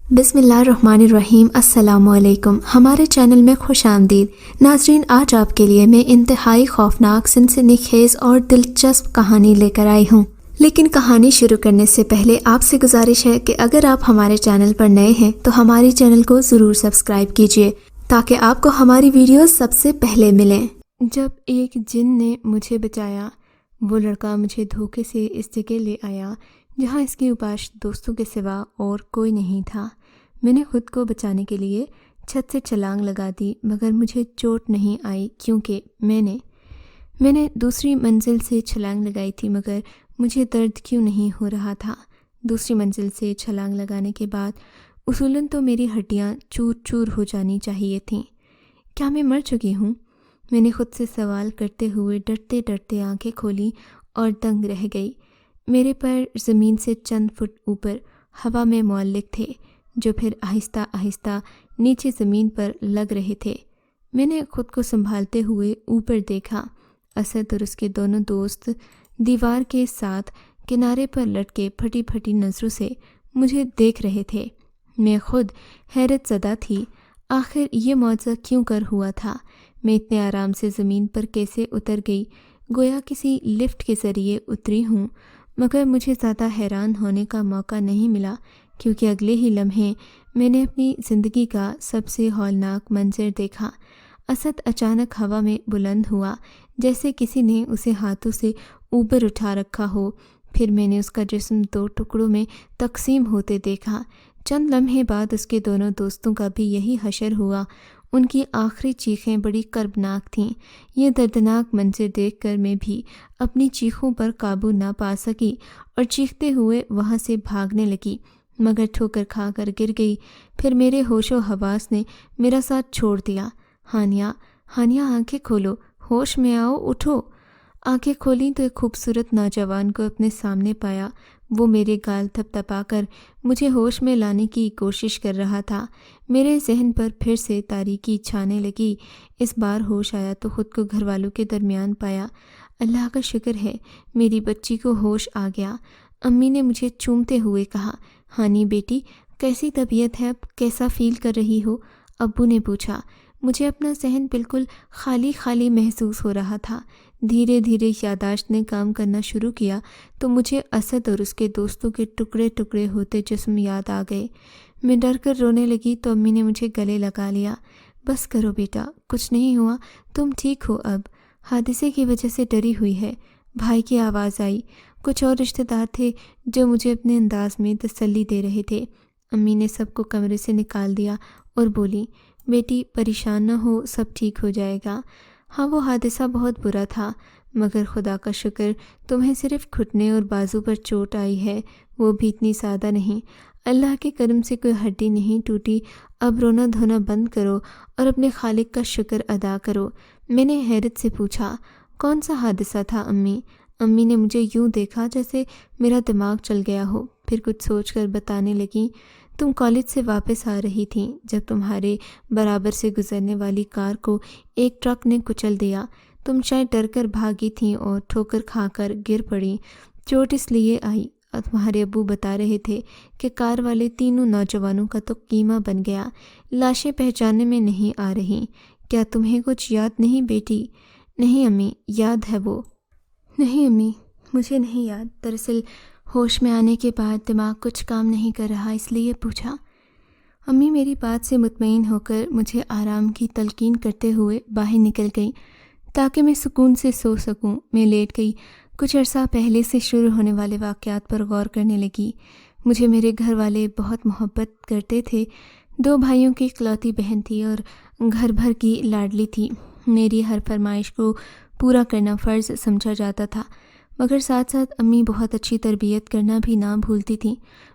بسم اللہ الرحمن الرحیم۔ السلام علیکم، ہمارے چینل میں خوش آمدید ناظرین۔ آج آپ کے لیے میں انتہائی خوفناک، سنسنی خیز اور دلچسپ کہانی لے کر آئی ہوں، لیکن کہانی شروع کرنے سے پہلے آپ سے گزارش ہے کہ اگر آپ ہمارے چینل پر نئے ہیں تو ہمارے چینل کو ضرور سبسکرائب کیجیے تاکہ آپ کو ہماری ویڈیوز سب سے پہلے ملیں۔ جب ایک جن نے مجھے بچایا، وہ لڑکا مجھے دھوکے سے اس جگہ لے آیا جہاں اس کے اوپاش دوستوں کے سوا اور کوئی نہیں تھا۔ میں نے خود کو بچانے کے لیے چھت سے چھلانگ لگا دی، مگر مجھے چوٹ نہیں آئی کیونکہ میں نے دوسری منزل سے چھلانگ لگائی تھی، مگر مجھے درد کیوں نہیں ہو رہا تھا۔ دوسری منزل سے چھلانگ لگانے کے بعد اصولاً تو میری ہڈیاں چور چور ہو جانی چاہیے تھیں۔ کیا میں مر چکی ہوں؟ میں نے خود سے سوال کرتے ہوئے ڈرتے ڈرتے آنکھیں کھولی اور دنگ رہ گئی۔ میرے پیر زمین سے چند فٹ اوپر ہوا میں معلق تھے، جو پھر آہستہ آہستہ نیچے زمین پر لگ رہے تھے۔ میں نے خود کو سنبھالتے ہوئے اوپر دیکھا۔ اسد اور اس کے دونوں دوست دیوار کے ساتھ کنارے پر لٹکے پھٹی پھٹی نظروں سے مجھے دیکھ رہے تھے۔ میں خود حیرت زدہ تھی، آخر یہ معجزہ کیوں کر ہوا تھا؟ میں اتنے آرام سے زمین پر کیسے اتر گئی؟ گویا کسی لفٹ کے ذریعے اتری ہوں، مگر مجھے زیادہ حیران ہونے کا موقع نہیں ملا کیونکہ اگلے ہی لمحے میں نے اپنی زندگی کا سب سے ہولناک منظر دیکھا۔ اسد اچانک ہوا میں بلند ہوا، جیسے کسی نے اسے ہاتھوں سے اوپر اٹھا رکھا ہو، پھر میں نے اس کا جسم دو ٹکڑوں میں تقسیم ہوتے دیکھا۔ چند لمحے بعد اس کے دونوں دوستوں کا بھی یہی حشر ہوا۔ ان کی آخری چیخیں بڑی کربناک تھیں۔ یہ دردناک منظر دیکھ کر میں بھی اپنی چیخوں پر قابو نہ پا سکی اور چیختے ہوئے وہاں سے بھاگنے لگی، مگر ٹھوکر کھا کر گر گئی۔ پھر میرے ہوش و حواس نے میرا ساتھ چھوڑ دیا۔ ہانیہ آنکھیں کھولو، ہوش میں آؤ، اٹھو۔ آنکھیں کھولیں تو ایک خوبصورت نوجوان کو اپنے سامنے پایا۔ وہ میرے گال تھپ تھپا کر مجھے ہوش میں لانے کی کوشش کر رہا تھا۔ میرے ذہن پر پھر سے تاریکی چھانے لگی۔ اس بار ہوش آیا تو خود کو گھر والوں کے درمیان پایا۔ اللہ کا شکر ہے میری بچی کو ہوش آ گیا۔ امی نے مجھے چومتے ہوئے کہا، ہانی بیٹی کیسی طبیعت ہے، اب کیسا فیل کر رہی ہو؟ ابو نے پوچھا۔ مجھے اپنا ذہن بالکل خالی خالی محسوس ہو رہا تھا۔ دھیرے دھیرے یادداشت نے کام کرنا شروع کیا تو مجھے اسد اور اس کے دوستوں کے ٹکڑے ٹکڑے ہوتے جسم یاد آ گئے۔ میں ڈر کر رونے لگی تو امی نے مجھے گلے لگا لیا۔ بس کرو بیٹا، کچھ نہیں ہوا، تم ٹھیک ہو اب۔ حادثے کی وجہ سے ڈری ہوئی ہے۔ بھائی کی آواز آئی۔ کچھ اور رشتہ دار تھے جو مجھے اپنے انداز میں تسلی دے رہے تھے۔ امی نے سب کو کمرے سے نکال دیا اور بولی، بیٹی پریشان نہ ہو، سب ٹھیک ہو جائے گا۔ ہاں وہ حادثہ بہت برا تھا، مگر خدا کا شکر تمہیں صرف گھٹنے اور بازو پر چوٹ آئی ہے، وہ بھی اتنی زیادہ نہیں۔ اللہ کے کرم سے کوئی ہڈی نہیں ٹوٹی۔ اب رونا دھونا بند کرو اور اپنے خالق کا شکر ادا کرو۔ میں نے حیرت سے پوچھا، کون سا حادثہ تھا امی؟ امی نے مجھے یوں دیکھا جیسے میرا دماغ چل گیا ہو، پھر کچھ سوچ کر بتانے لگیں، تم کالج سے واپس آ رہی تھیں جب تمہارے برابر سے گزرنے والی کار کو ایک ٹرک نے کچل دیا۔ تم شاید ڈر کر بھاگی تھیں اور ٹھوکر کھا کر گر پڑی۔ چوٹ اس لیے آئی، اور تمہارے ابو بتا رہے تھے کہ کار والے تینوں نوجوانوں کا تو قیمہ بن گیا۔ لاشیں پہچاننے میں نہیں آ رہی۔ کیا تمہیں کچھ یاد نہیں بیٹی؟ نہیں امی، یاد ہے وہ۔ نہیں امی، مجھے نہیں یاد۔ دراصل ہوش میں آنے کے بعد دماغ کچھ کام نہیں کر رہا، اس لیے پوچھا۔ امی میری بات سے مطمئن ہو کر مجھے آرام کی تلقین کرتے ہوئے باہر نکل گئی تاکہ میں سکون سے سو سکوں۔ میں لیٹ گئی، کچھ عرصہ پہلے سے شروع ہونے والے واقعات پر غور کرنے لگی۔ مجھے میرے گھر والے بہت محبت کرتے تھے۔ 2 بھائیوں کی اکلوتی بہن تھی اور گھر بھر کی لاڈلی تھی۔ میری ہر فرمائش کو پورا کرنا فرض سمجھا جاتا تھا، مگر ساتھ ساتھ امی بہت اچھی تربیت کرنا بھی نہ بھولتی تھیں۔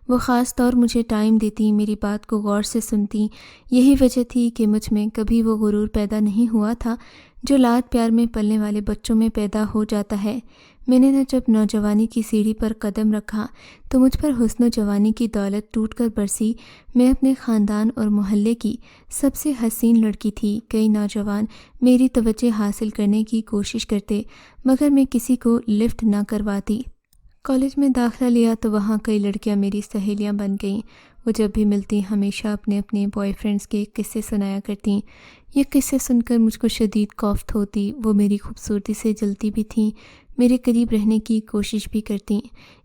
وہ خاص طور مجھے ٹائم دیتی، میری بات کو غور سے سنتی۔ یہی وجہ تھی کہ مجھ میں کبھی وہ غرور پیدا نہیں ہوا تھا جو لاد پیار میں پلنے والے بچوں میں پیدا ہو جاتا ہے۔ میں نے جب نوجوانی کی سیڑھی پر قدم رکھا تو مجھ پر حسن و جوانی کی دولت ٹوٹ کر برسی۔ میں اپنے خاندان اور محلے کی سب سے حسین لڑکی تھی۔ کئی نوجوان میری توجہ حاصل کرنے کی کوشش کرتے، مگر میں کسی کو لفٹ نہ کرواتی۔ کالج میں داخلہ لیا تو وہاں کئی لڑکیاں میری سہیلیاں بن گئیں۔ وہ جب بھی ملتی ہمیشہ اپنے اپنے بوائے فرینڈس کے قصے سنایا کرتیں۔ یہ قصے سن کر مجھ کو شدید کوفت ہوتی۔ وہ میری خوبصورتی سے جلتی بھی تھیں، میرے قریب رہنے کی کوشش بھی کرتیں۔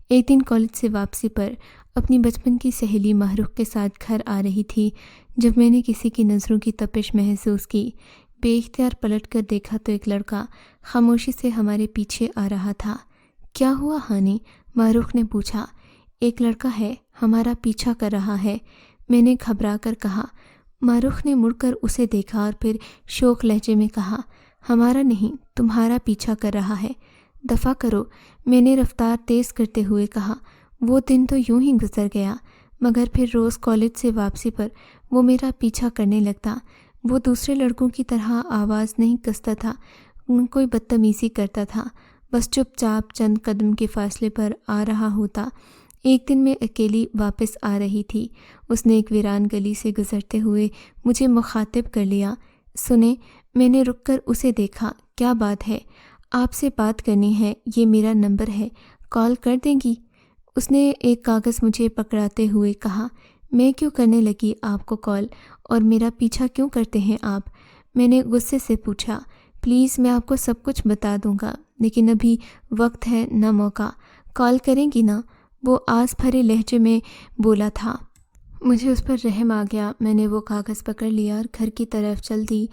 ایک دن کالج سے واپسی پر اپنی بچپن کی سہیلی ماہرخ کے ساتھ گھر آ رہی تھی جب میں نے کسی کی نظروں کی تپش محسوس کی۔ بے اختیار پلٹ کر دیکھا تو ایک لڑکا خاموشی سے ہمارے پیچھے آ رہا تھا۔ کیا ہوا ہانی؟ ماہرخ نے پوچھا۔ ایک لڑکا ہے، ہمارا پیچھا کر رہا ہے، میں نے گھبرا کر کہا۔ ماہرخ نے مڑ کر اسے دیکھا اور پھر شوق لہجے میں کہا، ہمارا نہیں، تمہارا پیچھا کر رہا ہے، دفع کرو، میں نے رفتار تیز کرتے ہوئے کہا۔ وہ دن تو یوں ہی گزر گیا، مگر پھر روز کالج سے واپسی پر وہ میرا پیچھا کرنے لگتا۔ وہ دوسرے لڑکوں کی طرح آواز نہیں کستا تھا، کوئی بدتمیزی کرتا تھا، بس چپ چاپ چند قدم کے فاصلے پر آ رہا ہوتا۔ ایک دن میں اکیلی واپس آ رہی تھی، اس نے ایک ویران گلی سے گزرتے ہوئے مجھے مخاطب کر لیا۔ سنیں، میں نے رک کر اسے دیکھا۔ کیا بات ہے؟ آپ سے بات کرنی ہے، یہ میرا نمبر ہے، کال کر دیں گی؟ اس نے ایک کاغذ مجھے پکڑاتے ہوئے کہا۔ میں کیوں کرنے لگی آپ کو کال، اور میرا پیچھا کیوں کرتے ہیں آپ؟ میں نے غصے سے پوچھا۔ پلیز، میں آپ کو سب کچھ بتا دوں گا، لیکن ابھی وقت ہے نہ موقع۔ کال کریں گی نا؟ وہ آس بھرے لہجے میں بولا تھا۔ مجھے اس پر رحم آ گیا۔ میں نے وہ کاغذ پکڑ لیا اور گھر کی طرف چل دی۔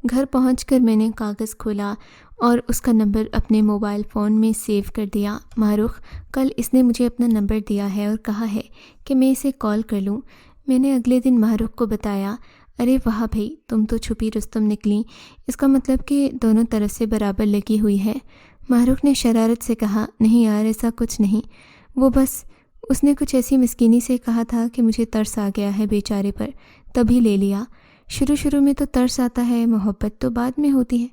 گھر پہنچ کر میں نے کاغذ کھولا اور اس کا نمبر اپنے موبائل فون میں سیو کر دیا۔ ماہرخ، کل اس نے مجھے اپنا نمبر دیا ہے اور کہا ہے کہ میں اسے کال کر لوں۔ میں نے اگلے دن ماہرخ کو بتایا۔ ارے واہ بھائی، تم تو چھپی رستم نکلی، اس کا مطلب کہ دونوں طرف سے برابر لگی ہوئی ہے۔ ماہرخ نے شرارت سے کہا۔ نہیں یار، ایسا کچھ نہیں، وہ بس اس نے کچھ ایسی مسکینی سے کہا تھا کہ مجھے ترس آ گیا ہے بیچارے پر، تبھی لے لیا۔ شروع میں تو ترس آتا ہے، محبت تو بعد میں ہوتی ہے۔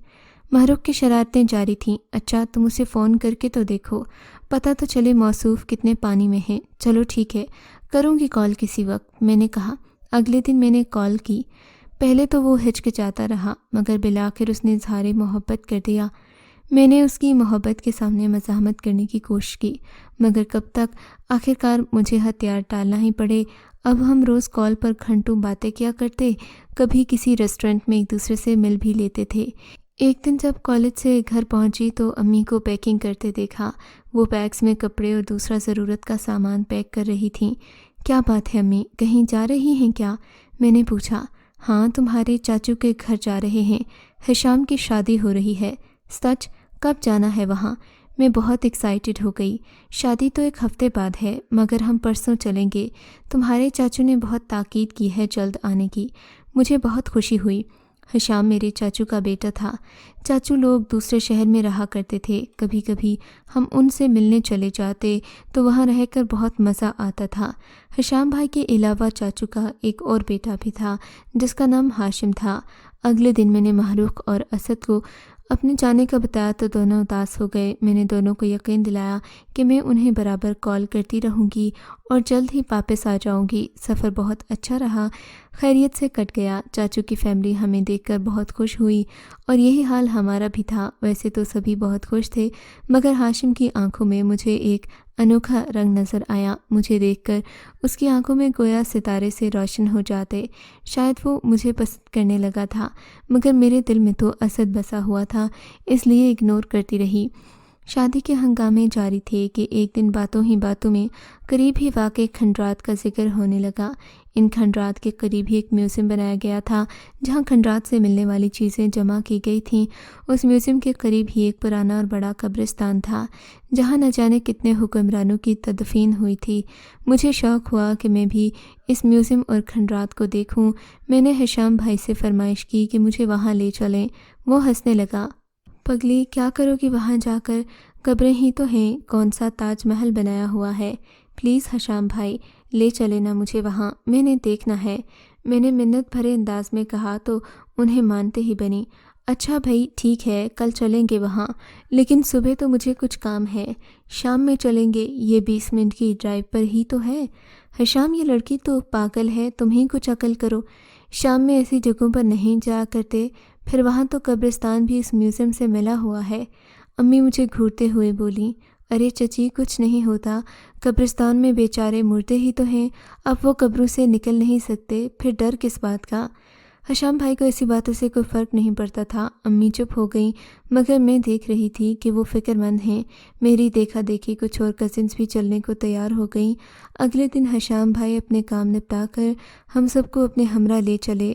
ماہرخ کی شرارتیں جاری تھیں۔ اچھا، تم اسے فون کر کے تو دیکھو، پتہ تو چلے موصوف کتنے پانی میں ہیں۔ چلو ٹھیک ہے، کروں گی کال کسی وقت، میں نے کہا۔ اگلے دن میں نے کال کی۔ پہلے تو وہ ہچکچاتا رہا، مگر بالآخر اس نے اظہار محبت کر دیا۔ میں نے اس کی محبت کے سامنے مزاحمت کرنے کی کوشش کی، مگر کب تک؟ آخرکار مجھے ہتھیار ڈالنا ہی پڑے۔ اب ہم روز کال پر گھنٹوں باتیں کیا کرتے، کبھی کسی ریسٹورنٹ میں ایک دوسرے سے مل بھی لیتے تھے۔ ایک دن جب کالج سے گھر پہنچی تو امی کو پیکنگ کرتے دیکھا۔ وہ بیگز میں کپڑے اور دوسرا ضرورت کا سامان پیک کر رہی تھیں۔ کیا بات ہے امی، کہیں جا رہی ہیں کیا؟ میں نے پوچھا۔ ہاں، تمہارے چاچو کے گھر جا رہے ہیں، ہشام کی شادی ہو رہی ہے۔ سچ؟ کب جانا ہے وہاں؟ میں بہت ایکسائٹڈ ہو گئی۔ شادی تو ایک ہفتے بعد ہے، مگر ہم پرسوں چلیں گے۔ تمہارے چاچو نے بہت تاکید کی ہے جلد آنے کی۔ مجھے بہت خوشی ہوئی۔ ہشام میرے چاچو کا بیٹا تھا۔ چاچو لوگ دوسرے شہر میں رہا کرتے تھے، کبھی کبھی ہم ان سے ملنے چلے جاتے تو وہاں رہ کر بہت مزہ آتا تھا۔ ہشام بھائی کے علاوہ چاچو کا ایک اور بیٹا بھی تھا جس کا نام ہاشم تھا۔ اگلے دن میں نے ماہرخ اور اسد کو اپنے جانے کا بتایا تو دونوں اداس ہو گئے۔ میں نے دونوں کو یقین دلایا کہ میں انہیں برابر کال کرتی رہوں گی اور جلد ہی واپس آ جاؤں گی۔ سفر بہت اچھا رہا، خیریت سے کٹ گیا۔ چاچو کی فیملی ہمیں دیکھ کر بہت خوش ہوئی اور یہی حال ہمارا بھی تھا۔ ویسے تو سبھی بہت خوش تھے، مگر ہاشم کی آنکھوں میں مجھے ایک انوکھا رنگ نظر آیا۔ مجھے دیکھ کر اس کی آنکھوں میں گویا ستارے سے روشن ہو جاتے۔ شاید وہ مجھے پسند کرنے لگا تھا، مگر میرے دل میں تو اسد بسا ہوا تھا، اس لیے اگنور کرتی رہی۔ شادی کے ہنگامے جاری تھے کہ ایک دن باتوں ہی باتوں میں قریب ہی واقع کھنڈرات کا ذکر ہونے لگا۔ ان کھنڈرات کے قریب ہی ایک میوزیم بنایا گیا تھا جہاں کھنڈرات سے ملنے والی چیزیں جمع کی گئی تھیں۔ اس میوزیم کے قریب ہی ایک پرانا اور بڑا قبرستان تھا جہاں نہ جانے کتنے حکمرانوں کی تدفین ہوئی تھی۔ مجھے شوق ہوا کہ میں بھی اس میوزیم اور کھنڈرات کو دیکھوں۔ میں نے ہشام بھائی سے فرمائش کی کہ مجھے وہاں لے چلیں۔ وہ ہنسنے لگا۔ پگلی، کیا کرو گی وہاں جا کر؟ قبریں ہی تو ہیں، کون سا تاج محل بنایا ہوا ہے۔ پلیز ہشام بھائی، لے چلے نا مجھے وہاں، میں نے دیکھنا ہے۔ میں نے منت بھرے انداز میں کہا تو انہیں مانتے ہی بنی۔ اچھا بھائی، ٹھیک ہے، کل چلیں گے وہاں، لیکن صبح تو مجھے کچھ کام ہے۔ شام میں چلیں گے، یہ 20 منٹ کی ڈرائیو پر ہی تو ہے۔ ہشام، یہ لڑکی تو پاگل ہے، تم ہی کچھ عقل کرو۔ شام میں ایسی جگہوں پر نہیں جا کرتے، پھر وہاں تو قبرستان بھی اس میوزیم سے ملا ہوا ہے۔ امی مجھے گھورتے ہوئے بولیں۔ ارے چچی کچھ نہیں ہوتا، قبرستان میں بیچارے مردے ہی تو ہیں، اب وہ قبروں سے نکل نہیں سکتے، پھر ڈر کس بات کا؟ حشام بھائی کو ایسی باتوں سے کوئی فرق نہیں پڑتا تھا۔ امی چپ ہو گئیں، مگر میں دیکھ رہی تھی کہ وہ فکر مند ہیں۔ میری دیکھا دیکھی کچھ اور کزنس بھی چلنے کو تیار ہو گئیں۔ اگلے دن حشام بھائی اپنے کام نپٹا کر ہم سب کو اپنے ہمراہ لے چلے۔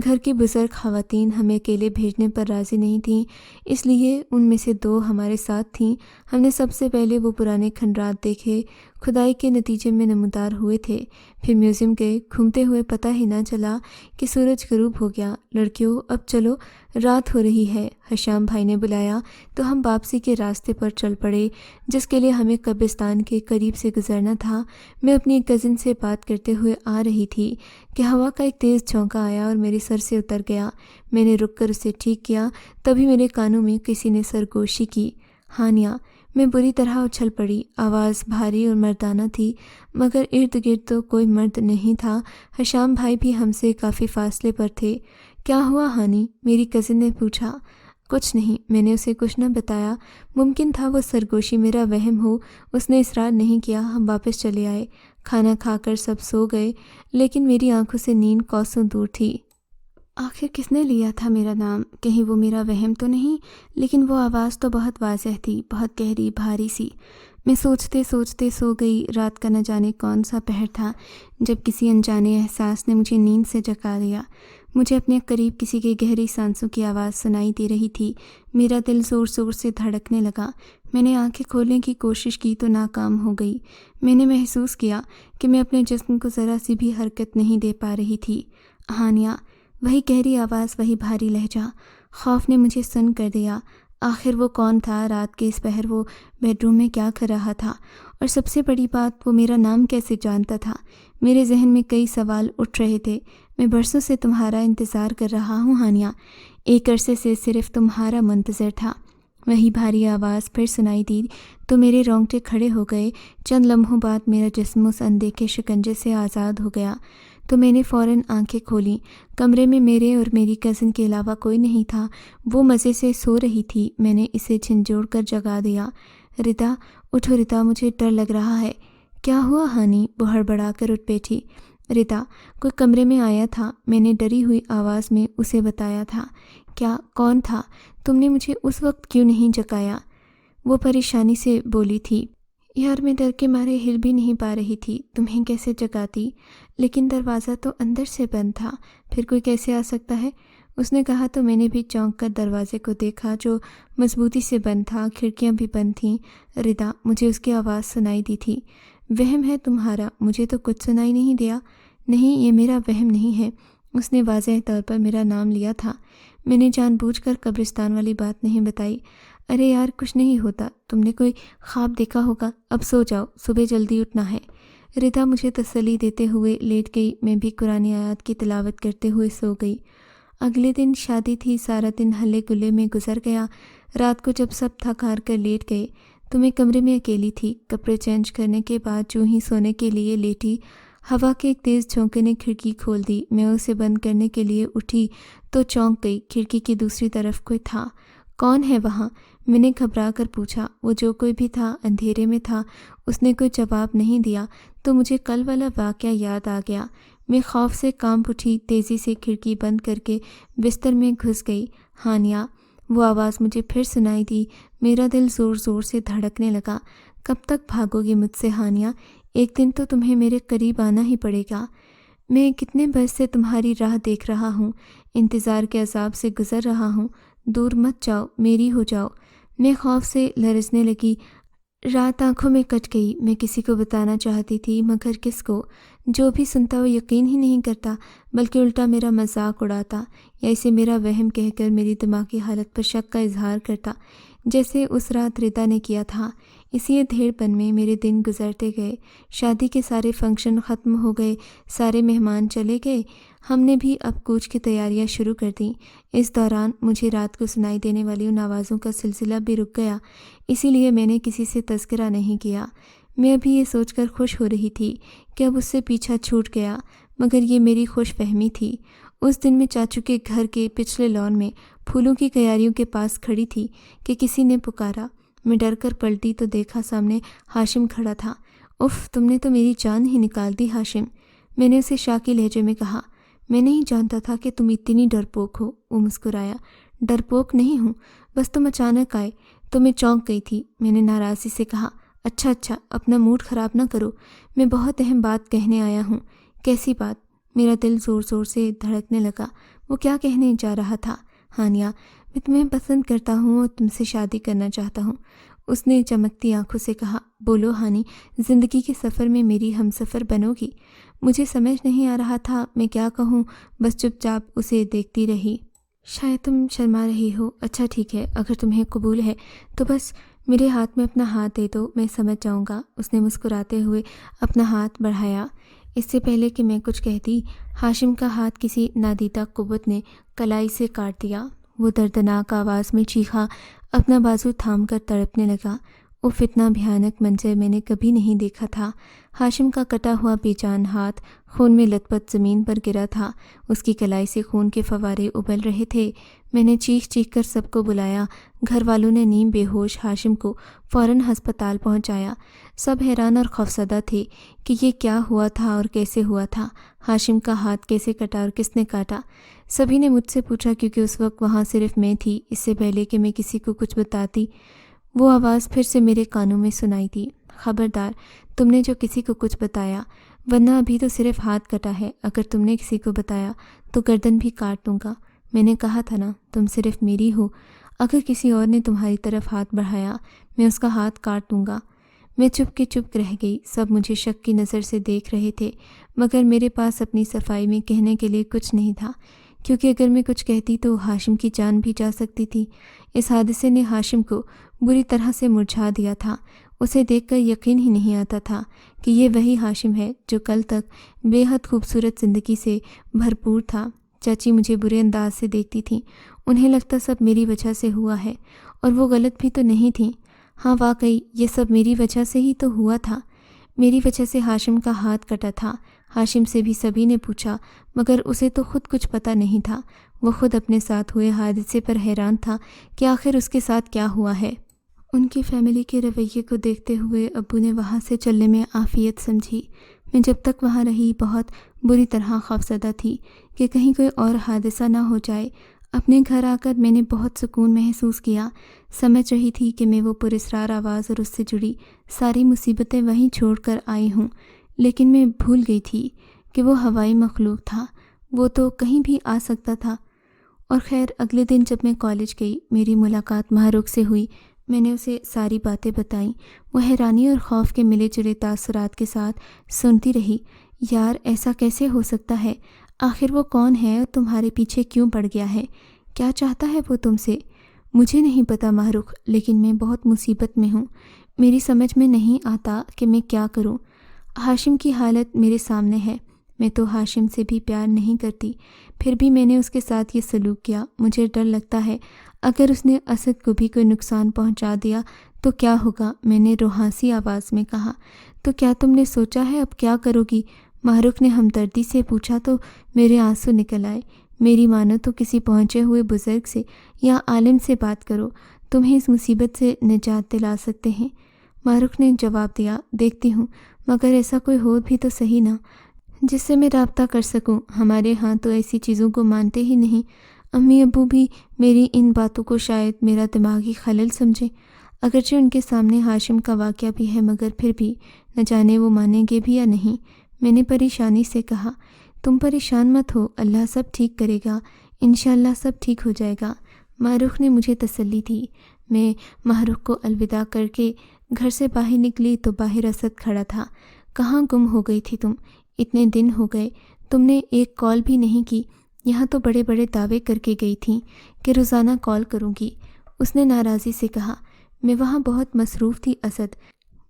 گھر کی بزرگ خواتین ہمیں اکیلے بھیجنے پر راضی نہیں تھیں، اس لیے ان میں سے 2 ہمارے ساتھ تھیں۔ ہم نے سب سے پہلے وہ پرانے کھنڈرات دیکھے، کھدائی کے نتیجے میں نمودار ہوئے تھے۔ پھر میوزیم گئے، گھومتے ہوئے پتہ ہی نہ چلا کہ سورج غروب ہو گیا۔ لڑکیوں اب چلو، رات ہو رہی ہے۔ حشام بھائی نے بلایا تو ہم واپسی کے راستے پر چل پڑے، جس کے لیے ہمیں قبرستان کے قریب سے گزرنا تھا۔ میں اپنی ایک کزن سے بات کرتے ہوئے آ رہی تھی کہ ہوا کا ایک تیز جھونکا آیا اور میرے سر سے اتر گیا۔ میں نے رک کر اسے ٹھیک کیا، تبھی میرے کانوں میں کسی نے سرگوشی کی، ہانیہ۔ میں بری طرح اچھل پڑی۔ آواز بھاری اور مردانہ تھی، مگر ارد گرد تو کوئی مرد نہیں تھا۔ حشام بھائی بھی ہم سے کافی فاصلے پر تھے۔ کیا ہوا ہانی؟ میری کزن نے پوچھا۔ کچھ نہیں، میں نے اسے کچھ نہ بتایا۔ ممکن تھا وہ سرگوشی میرا وہم ہو، اس نے اصرار نہیں کیا۔ ہم واپس چلے آئے، کھانا کھا کر سب سو گئے، لیکن میری آنکھوں سے نیند کوسوں دور تھی۔ آخر کس نے لیا تھا میرا نام؟ کہیں وہ میرا وہم تو نہیں؟ لیکن وہ آواز تو بہت واضح تھی، بہت گہری، بھاری سی۔ میں سوچتے سوچتے سو گئی۔ رات کا نہ جانے کون سا پہر تھا جب کسی انجانے احساس نے مجھے نیند سے جگا دیا۔ مجھے اپنے قریب کسی کے گہری سانسوں کی آواز سنائی دے رہی تھی۔ میرا دل زور زور سے دھڑکنے لگا۔ میں نے آنکھیں کھولنے کی کوشش کی تو ناکام ہو گئی۔ میں نے محسوس کیا کہ میں اپنے جسم کو ذرا سی بھی حرکت نہیں دے پا رہی تھی۔ ہانیہ، وہی گہری آواز، وہی بھاری لہجہ۔ خوف نے مجھے سن کر دیا۔ آخر وہ کون تھا؟ رات کے اس پہر وہ بیڈ روم میں کیا کر رہا تھا؟ اور سب سے بڑی بات، وہ میرا نام کیسے جانتا تھا؟ میرے ذہن میں کئی سوال اٹھ رہے تھے۔ میں برسوں سے تمہارا انتظار کر رہا ہوں ہانیہ، ایک عرصے سے صرف تمہارا منتظر تھا۔ وہی بھاری آواز پھر سنائی دی تو میرے رونگٹے کھڑے ہو گئے۔ چند لمحوں بعد میرا جسم اس اندیکھے شکنجے سے آزاد ہو گیا تو میں نے فوراً آنکھیں کھولیں۔ کمرے میں میرے اور میری کزن کے علاوہ کوئی نہیں تھا۔ وہ مزے سے سو رہی تھی۔ میں نے اسے جھنجھوڑ کر جگا دیا۔ ردا، اٹھو ردا، مجھے ڈر لگ رہا ہے۔ کیا ہوا ہانی؟ وہ ہڑبڑا کر اٹھ بیٹھی۔ ردا، کوئی کمرے میں آیا تھا، میں نے ڈری ہوئی آواز میں اسے بتایا تھا۔ کیا؟ کون تھا؟ تم نے مجھے اس وقت کیوں نہیں جگایا؟ وہ پریشانی سے بولی تھی۔ یار میں ڈر کے مارے ہل بھی نہیں پا رہی تھی، تمہیں کیسے جگاتی؟ لیکن دروازہ تو اندر سے بند تھا، پھر کوئی کیسے آ سکتا ہے؟ اس نے کہا تو میں نے بھی چونک کر دروازے کو دیکھا جو مضبوطی سے بند تھا، کھڑکیاں بھی بند تھیں۔ ردا، مجھے اس کی آواز سنائی دی تھی۔ وہم ہے تمہارا، مجھے تو کچھ سنائی نہیں دیا۔ نہیں، یہ میرا وہم نہیں ہے، اس نے واضح طور پر میرا نام لیا تھا۔ میں نے جان بوجھ کر قبرستان والی بات نہیں بتائی۔ ارے یار کچھ نہیں ہوتا، تم نے کوئی خواب دیکھا ہوگا، اب سو جاؤ، صبح جلدی اٹھنا ہے۔ ردا مجھے تسلی دیتے ہوئے لیٹ گئی۔ میں بھی قرآن آیات کی تلاوت کرتے ہوئے سو گئی۔ اگلے دن شادی تھی، سارا دن ہلے گلے میں گزر گیا۔ رات کو جب سب تھک ہار کر لیٹ گئے تو میں کمرے میں اکیلی تھی۔ کپڑے چینج کرنے کے بعد جو ہی سونے کے لیے لیٹی، ہوا کے ایک تیز جھونکے نے کھڑکی کھول دی۔ میں اسے بند کرنے کے لیے اٹھی تو چونک گئی۔ کھڑکی کی دوسری طرف کوئی تھا۔ کون ہے وہاں؟ میں نے گھبرا کر پوچھا۔ وہ جو کوئی بھی تھا اندھیرے میں تھا۔ اس نے کوئی جواب نہیں دیا تو مجھے کل والا واقعہ یاد آ گیا۔ میں خوف سے کانپ اٹھی، تیزی سے کھڑکی بند کر کے بستر میں گھس گئی۔ ہانیہ، وہ آواز مجھے پھر سنائی دی۔ میرا دل زور زور سے دھڑکنے لگا۔ کب تک بھاگو گی مجھ سے ہانیہ؟ ایک دن تو تمہیں میرے قریب آنا ہی پڑے گا۔ میں کتنے برس سے تمہاری راہ دیکھ رہا ہوں، انتظار کے عذاب سے گزر رہا ہوں، دور مت جاؤ، میری ہو جاؤ۔ میں خوف سے لرزنے لگی۔ رات آنکھوں میں کٹ گئی۔ میں کسی کو بتانا چاہتی تھی، مگر کس کو؟ جو بھی سنتا وہ یقین ہی نہیں کرتا، بلکہ الٹا میرا مذاق اڑاتا یا اسے میرا وہم کہہ کر میری دماغی حالت پر شک کا اظہار کرتا، جیسے اس رات ردا نے کیا تھا۔ اسی ادھیڑ پن میں میرے دن گزرتے گئے۔ شادی کے سارے فنکشن ختم ہو گئے، سارے مہمان چلے گئے، ہم نے بھی اب کوچ کی تیاریاں شروع کر دیں۔ اس دوران مجھے رات کو سنائی دینے والی ان آوازوں کا سلسلہ بھی رک گیا، اسی لیے میں نے کسی سے تذکرہ نہیں کیا۔ میں ابھی یہ سوچ کر خوش ہو رہی تھی کہ اب اس سے پیچھا چھوٹ گیا، مگر یہ میری خوش فہمی تھی۔ اس دن میں چاچو کے گھر کے پچھلے لان میں پھولوں کی کیاریوں کے پاس کھڑی تھی کہ کسی نے پکارا۔ میں ڈر کر پلٹی تو دیکھا سامنے ہاشم کھڑا تھا۔ اف، تم نے تو میری جان ہی نکال دی ہاشم، میں نے اسے شاکی لہجے میں کہا۔ میں نہیں جانتا تھا کہ تم اتنی ڈرپوک ہو، وہ مسکرایا۔ ڈرپوک نہیں ہوں، بس تم اچانک آئے تو میں چونک گئی تھی، میں نے ناراضی سے کہا۔ اچھا اپنا موڈ خراب نہ کرو، میں بہت اہم بات کہنے آیا ہوں۔ کیسی بات؟ میرا دل زور زور سے دھڑکنے لگا۔ وہ کیا کہنے جا رہا تھا؟ ہانیہ، میں تمہیں پسند کرتا ہوں اور تم سے شادی کرنا چاہتا ہوں، اس نے چمکتی آنکھوں سے کہا۔ بولو ہانی، زندگی کے سفر میں میری ہم سفر بنو گی؟ مجھے سمجھ نہیں آ رہا تھا میں کیا کہوں، بس چپ چاپ اسے دیکھتی رہی۔ شاید تم شرما رہی ہو۔ اچھا ٹھیک ہے، اگر تمہیں قبول ہے تو بس میرے ہاتھ میں اپنا ہاتھ دے دو، میں سمجھ جاؤں گا، اس نے مسکراتے ہوئے اپنا ہاتھ بڑھایا۔ اس سے پہلے کہ میں کچھ کہتی، ہاشم کا ہاتھ کسی نادیدہ قوت نے کلائی سے کاٹ دیا۔ وہ دردناک آواز میں چیخا، اپنا بازو تھام کر تڑپنے لگا۔ اف، اتنا بھیانک منظر میں نے کبھی نہیں دیکھا تھا۔ ہاشم کا کٹا ہوا بے جان ہاتھ خون میں لت پت زمین پر گرا تھا، اس کی کلائی سے خون کے فوارے ابل رہے تھے۔ میں نے چیخ چیخ کر سب کو بلایا، گھر والوں نے نیم بے ہوش ہاشم کو فوراً ہسپتال پہنچایا۔ سب حیران اور خوفزدہ تھے کہ یہ کیا ہوا تھا اور کیسے ہوا تھا، ہاشم کا ہاتھ کیسے کٹا اور کس نے کاٹا۔ سبھی نے مجھ سے پوچھا کیونکہ اس وقت وہاں صرف میں تھی۔ اس سے پہلے کہ میں کسی کو کچھ بتاتی، وہ آواز پھر سے میرے کانوں میں سنائی دی۔ خبردار، تم نے جو کسی کو کچھ بتایا، ورنہ ابھی تو صرف ہاتھ کٹا ہے، اگر تم نے کسی کو بتایا تو گردن بھی کاٹ دوں گا۔ میں نے کہا تھا نا، تم صرف میری ہو، اگر کسی اور نے تمہاری طرف ہاتھ بڑھایا میں اس کا ہاتھ کاٹ دوں گا۔ میں چپ کے چپ رہ گئی، سب مجھے شک کی نظر سے دیکھ رہے تھے، مگر میرے پاس اپنی صفائی میں کہنے کے لیے کچھ نہیں تھا، کیونکہ اگر میں کچھ کہتی تو ہاشم کی جان بھی جا سکتی تھی۔ اس حادثے نے ہاشم کو بری طرح سے مرجھا دیا تھا، اسے دیکھ کر یقین ہی نہیں آتا تھا کہ یہ وہی ہاشم ہے جو کل تک بے حد خوبصورت زندگی سے بھرپور تھا۔ چاچی مجھے برے انداز سے دیکھتی تھیں، انہیں لگتا سب میری وجہ سے ہوا ہے، اور وہ غلط بھی تو نہیں تھیں۔ ہاں واقعی یہ سب میری وجہ سے ہی تو ہوا تھا، میری وجہ سے ہاشم کا ہاتھ کٹا تھا۔ ہاشم سے بھی سبھی نے پوچھا، مگر اسے تو خود کچھ پتہ نہیں تھا، وہ خود اپنے ساتھ ہوئے حادثے پر حیران تھا کہ آخر اس کے ساتھ کیا ہوا ہے۔ ان کی فیملی کے رویے کو دیکھتے ہوئے ابو نے وہاں سے چلنے میں عافیت سمجھی۔ میں جب تک وہاں رہی بہت بری طرح خوفزدہ تھی کہ کہیں کوئی اور حادثہ نہ ہو جائے۔ اپنے گھر آ کر میں نے بہت سکون محسوس کیا، سمجھ رہی تھی کہ میں وہ پراسرار آواز اور اس سے جڑی ساری مصیبتیں وہیں چھوڑ کر آئی ہوں، لیکن میں بھول گئی تھی کہ وہ ہوائی مخلوق تھا، وہ تو کہیں بھی آ سکتا تھا۔ اور خیر، اگلے دن جب میں کالج گئی، میری ملاقات محروق سے ہوئی۔ میں نے اسے ساری باتیں بتائیں، وہ حیرانی اور خوف کے ملے جلے تاثرات کے ساتھ سنتی رہی۔ یار، ایسا کیسے ہو سکتا ہے؟ آخر وہ کون ہے اور تمہارے پیچھے کیوں پڑ گیا ہے؟ کیا چاہتا ہے وہ تم سے؟ مجھے نہیں پتا محروق، لیکن میں بہت مصیبت میں ہوں، میری سمجھ میں نہیں آتا کہ میں کیا کروں۔ ہاشم کی حالت میرے سامنے ہے، میں تو ہاشم سے بھی پیار نہیں کرتی، پھر بھی میں نے اس کے ساتھ یہ سلوک کیا۔ مجھے ڈر لگتا ہے اگر اس نے اسد کو بھی کوئی نقصان پہنچا دیا تو کیا ہوگا، میں نے روحانسی آواز میں کہا۔ تو کیا تم نے سوچا ہے اب کیا کرو گی؟ محروق نے ہمدردی سے پوچھا تو میرے آنسو نکل آئے۔ میری مانو تو کسی پہنچے ہوئے بزرگ سے یا عالم سے بات کرو، تمہیں اس مصیبت سے نجات دلا سکتے ہیں۔ محروق نے جواب دیا، دیکھتی ہوں، مگر ایسا کوئی ہو بھی تو صحیح نا جس سے میں رابطہ کر سکوں، ہمارے ہاں تو ایسی چیزوں کو مانتے ہی نہیں۔ امی ابو بھی میری ان باتوں کو شاید میرا دماغی خلل سمجھے، اگرچہ ان کے سامنے ہاشم کا واقعہ بھی ہے، مگر پھر بھی نہ جانے وہ مانیں گے بھی یا نہیں۔ میں نے پریشانی سے کہا، تم پریشان مت ہو، اللہ سب ٹھیک کرے گا، انشاءاللہ سب ٹھیک ہو جائے گا۔ محروق نے مجھے تسلی دی۔ میں محروق کو الوداع کر کے گھر سے باہر نکلی تو باہر اسد کھڑا تھا۔ کہاں گم ہو گئی تھی تم؟ اتنے دن ہو گئے، تم نے ایک کال بھی نہیں کی، یہاں تو بڑے بڑے دعوے کر کے گئی تھیں کہ روزانہ کال کروں گی، اس نے ناراضی سے کہا۔ میں وہاں بہت مصروف تھی اسد،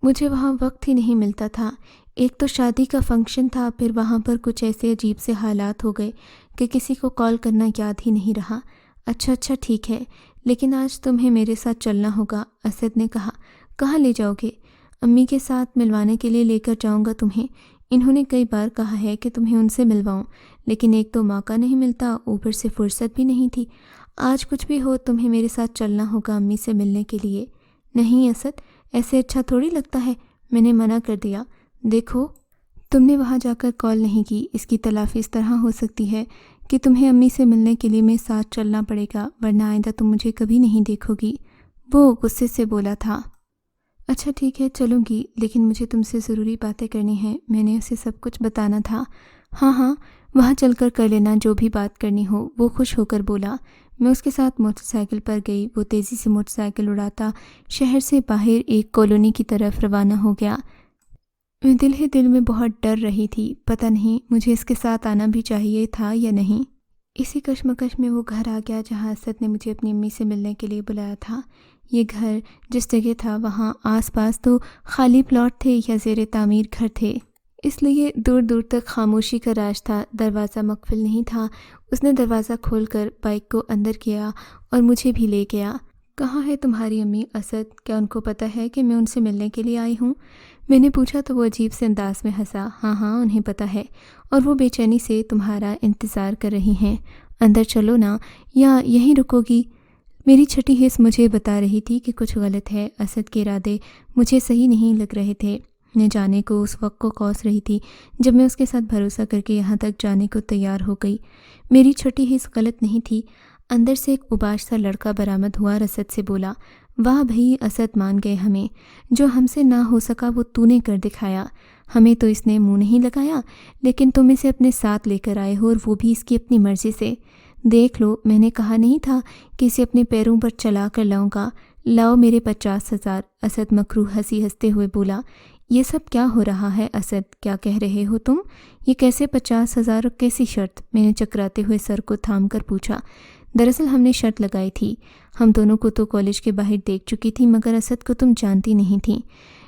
مجھے وہاں وقت ہی نہیں ملتا تھا، ایک تو شادی کا فنکشن تھا، پھر وہاں پر کچھ ایسے عجیب سے حالات ہو گئے کہ کسی کو کال کرنا یاد ہی نہیں رہا۔ اچھا ٹھیک ہے، لیکن آج تمہیں میرے ساتھ چلنا ہوگا، اسد نے کہا۔ کہاں لے جاؤ گے؟ امی کے ساتھ ملوانے کے لیے لے کر جاؤں گا تمہیں، انہوں نے کئی بار کہا ہے کہ تمہیں ان سے ملواؤں، لیکن ایک تو موقع نہیں ملتا، اوپر سے فرصت بھی نہیں تھی۔ آج کچھ بھی ہو تمہیں میرے ساتھ چلنا ہوگا امی سے ملنے کے لیے۔ نہیں اسد، ایسے اچھا تھوڑی لگتا ہے، میں نے منع کر دیا۔ دیکھو، تم نے وہاں جا کر کال نہیں کی، اس کی تلافی اس طرح ہو سکتی ہے کہ تمہیں امی سے ملنے کے لیے میرے ساتھ چلنا پڑے گا، ورنہ آئندہ تم مجھے کبھی نہیں دیکھو گی، وہ غصے سے بولا تھا۔ اچھا ٹھیک ہے، چلوں گی، لیکن مجھے تم سے ضروری باتیں کرنی ہیں۔ میں نے اسے سب کچھ بتانا تھا۔ ہاں ہاں، وہاں چل کر کر لینا جو بھی بات کرنی ہو، وہ خوش ہو کر بولا۔ میں اس کے ساتھ موٹر سائیکل پر گئی۔ وہ تیزی سے موٹر سائیکل اڑاتا شہر سے باہر ایک کالونی کی طرف روانہ ہو گیا۔ میں دل ہی دل میں بہت ڈر رہی تھی، پتہ نہیں مجھے اس کے ساتھ آنا بھی چاہیے تھا یا نہیں۔ اسی کشمکش میں وہ گھر آ گیا جہاں اسد نے مجھے اپنی امی سے ملنے کے لیے بلایا تھا۔ یہ گھر جس جگہ تھا وہاں آس پاس تو خالی پلاٹ تھے یا زیر تعمیر گھر تھے، اس لیے دور دور تک خاموشی کا راج تھا۔ دروازہ مقفل نہیں تھا۔ اس نے دروازہ کھول کر بائک کو اندر کیا اور مجھے بھی لے گیا۔ کہاں ہے تمہاری امی اسد؟ کیا ان کو پتہ ہے کہ میں ان سے ملنے کے لیے آئی ہوں؟ میں نے پوچھا تو وہ عجیب سے انداز میں ہنسا۔ ہاں ہاں، انہیں پتہ ہے، اور وہ بے چینی سے تمہارا انتظار کر رہی ہیں۔ اندر چلو نا، یا یہیں رکو گی؟ میری چھٹی حس مجھے بتا رہی تھی کہ کچھ غلط ہے۔ اسد کے ارادے مجھے صحیح نہیں لگ رہے تھے۔ میں جانے کو اس وقت کو کوس رہی تھی جب میں اس کے ساتھ بھروسہ کر کے یہاں تک جانے کو تیار ہو گئی۔ میری چھٹی حس غلط نہیں تھی۔ اندر سے ایک اوباش سا لڑکا برآمد ہوا اور اسد سے بولا، واہ بھئی اسد، مان گئے ہمیں، جو ہم سے نہ ہو سکا وہ تو نے کر دکھایا۔ ہمیں تو اس نے منہ نہیں لگایا، لیکن تم اسے اپنے ساتھ لے کر آئے ہو، اور وہ بھی اس کی اپنی مرضی سے۔ دیکھ لو، میں نے کہا نہیں تھا کہ اسے اپنے پیروں پر چلا کر لاؤں گا؟ لاؤ میرے 50,000۔ اسد مکروہ ہنسی ہنستے ہوئے بولا۔ یہ سب کیا ہو رہا ہے اسد؟ کیا کہہ رہے ہو تم؟ یہ کیسے 50,000 اور کیسی شرط؟ میں نے چکراتے ہوئے سر کو تھام کر پوچھا۔ دراصل ہم نے شرط لگائی تھی۔ ہم دونوں کو تو کالج کے باہر دیکھ چکی تھی، مگر اسد کو تم جانتی نہیں تھی۔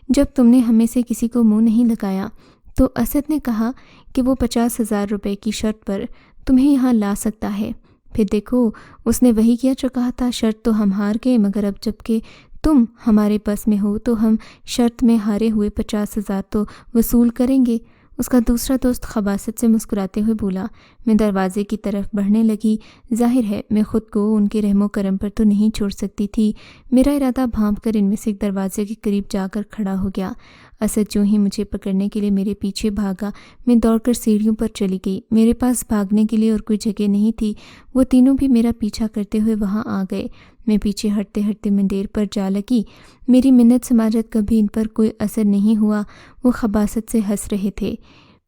جب تم نے ہمیں سے کسی کو منہ نہیں لگایا تو اسد نے کہا کہ وہ 50,000 روپے کی شرط پر تمہیں یہاں لا سکتا ہے۔ پھر دیکھو، اس نے وہی کیا جو کہا تھا۔ شرط تو ہم ہار گئے، مگر اب جب کہ تم ہمارے بس میں ہو تو ہم شرط میں ہارے ہوئے 50,000 تو وصول کریں گے۔ اس کا دوسرا دوست خباثت سے مسکراتے ہوئے بولا۔ میں دروازے کی طرف بڑھنے لگی۔ ظاہر ہے میں خود کو ان کے رحم و کرم پر تو نہیں چھوڑ سکتی تھی۔ میرا ارادہ بھانپ کر ان میں سے ایک دروازے کے قریب جا کر کھڑا ہو گیا۔ اسد جو ہی مجھے پکڑنے کے لیے میرے پیچھے بھاگا، میں دوڑ کر سیڑھیوں پر چلی گئی۔ میرے پاس بھاگنے کے لیے اور کوئی جگہ نہیں تھی۔ وہ تینوں بھی میرا پیچھا کرتے ہوئے وہاں آ گئے۔ میں پیچھے ہٹتے ہٹتے منڈیر پر جا لگی۔ میری منت سماجت کا بھی ان پر کوئی اثر نہیں ہوا۔ وہ خباثت سے ہنس رہے تھے۔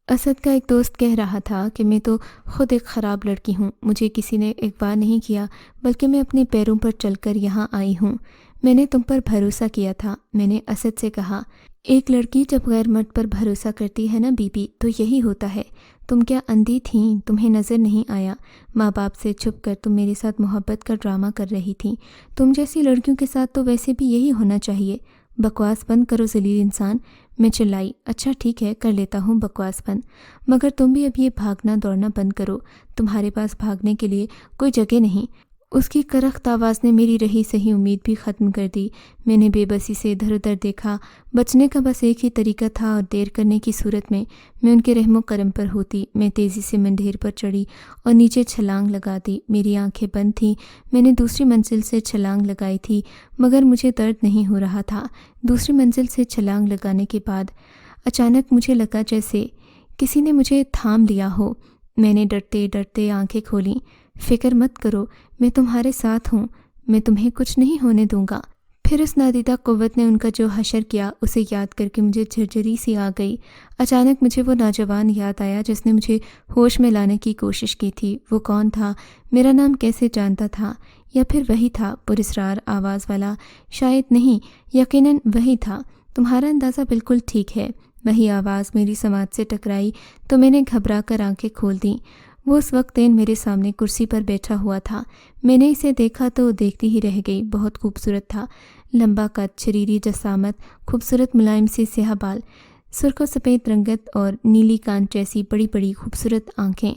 اسد کا ایک دوست کہہ رہا تھا کہ میں تو خود ایک خراب لڑکی ہوں، مجھے کسی نے اغوا نہیں کیا، بلکہ میں اپنے پیروں پر چل کر یہاں آئی ہوں۔ میں نے تم پر بھروسہ کیا تھا۔ میں نے اسد سے کہا، ایک لڑکی جب غیر مرد پر بھروسہ کرتی ہے نا بی بی، تو یہی ہوتا ہے۔ تم کیا اندھی تھیں؟ تمہیں نظر نہیں آیا؟ ماں باپ سے چھپ کر تم میرے ساتھ محبت کا ڈرامہ کر رہی تھیں۔ تم جیسی لڑکیوں کے ساتھ تو ویسے بھی یہی ہونا چاہیے۔ بکواس بند کرو ذلیل انسان، میں چلائی۔ اچھا ٹھیک ہے، کر لیتا ہوں بکواس بند، مگر تم بھی اب یہ بھاگنا دوڑنا بند کرو۔ تمہارے پاس بھاگنے کے لیے کوئی جگہ نہیں۔ اس کی کرخت آواز نے میری رہی سہی امید بھی ختم کر دی۔ میں نے بے بسی سے ادھر ادھر دیکھا۔ بچنے کا بس ایک ہی طریقہ تھا، اور دیر کرنے کی صورت میں میں ان کے رحم و کرم پر ہوتی۔ میں تیزی سے منڈیر پر چڑھی اور نیچے چھلانگ لگا دی۔ میری آنکھیں بند تھیں۔ میں نے دوسری منزل سے چھلانگ لگائی تھی، مگر مجھے درد نہیں ہو رہا تھا۔ دوسری منزل سے چھلانگ لگانے کے بعد اچانک مجھے لگا جیسے کسی نے مجھے تھام لیا ہو۔ میں نے ڈرتے ڈرتے آنکھیں کھولیں۔ فکر مت کرو، میں تمہارے ساتھ ہوں، میں تمہیں کچھ نہیں ہونے دوں گا۔ پھر اس نادیدہ قوت نے ان کا جو حشر کیا اسے یاد کر کے مجھے جھرجھری سی آ گئی۔ اچانک مجھے وہ نوجوان یاد آیا جس نے مجھے ہوش میں لانے کی کوشش کی تھی۔ وہ کون تھا؟ میرا نام کیسے جانتا تھا؟ یا پھر وہی تھا پراسرار آواز والا؟ شاید نہیں، یقیناً وہی تھا۔ تمہارا اندازہ بالکل ٹھیک ہے۔ وہی آواز میری سماعت سے ٹکرائی تو میں نے گھبرا کر آنکھیں کھول دیں۔ وہ اس وقت میرے سامنے کرسی پر بیٹھا ہوا تھا۔ میں نے اسے دیکھا تو دیکھتی ہی رہ گئی۔ بہت خوبصورت تھا، لمبا قد، شریری جسامت، خوبصورت ملائم سے سیاہ بال، سرخ و سفید رنگت اور نیلی کانچ جیسی بڑی بڑی خوبصورت آنکھیں۔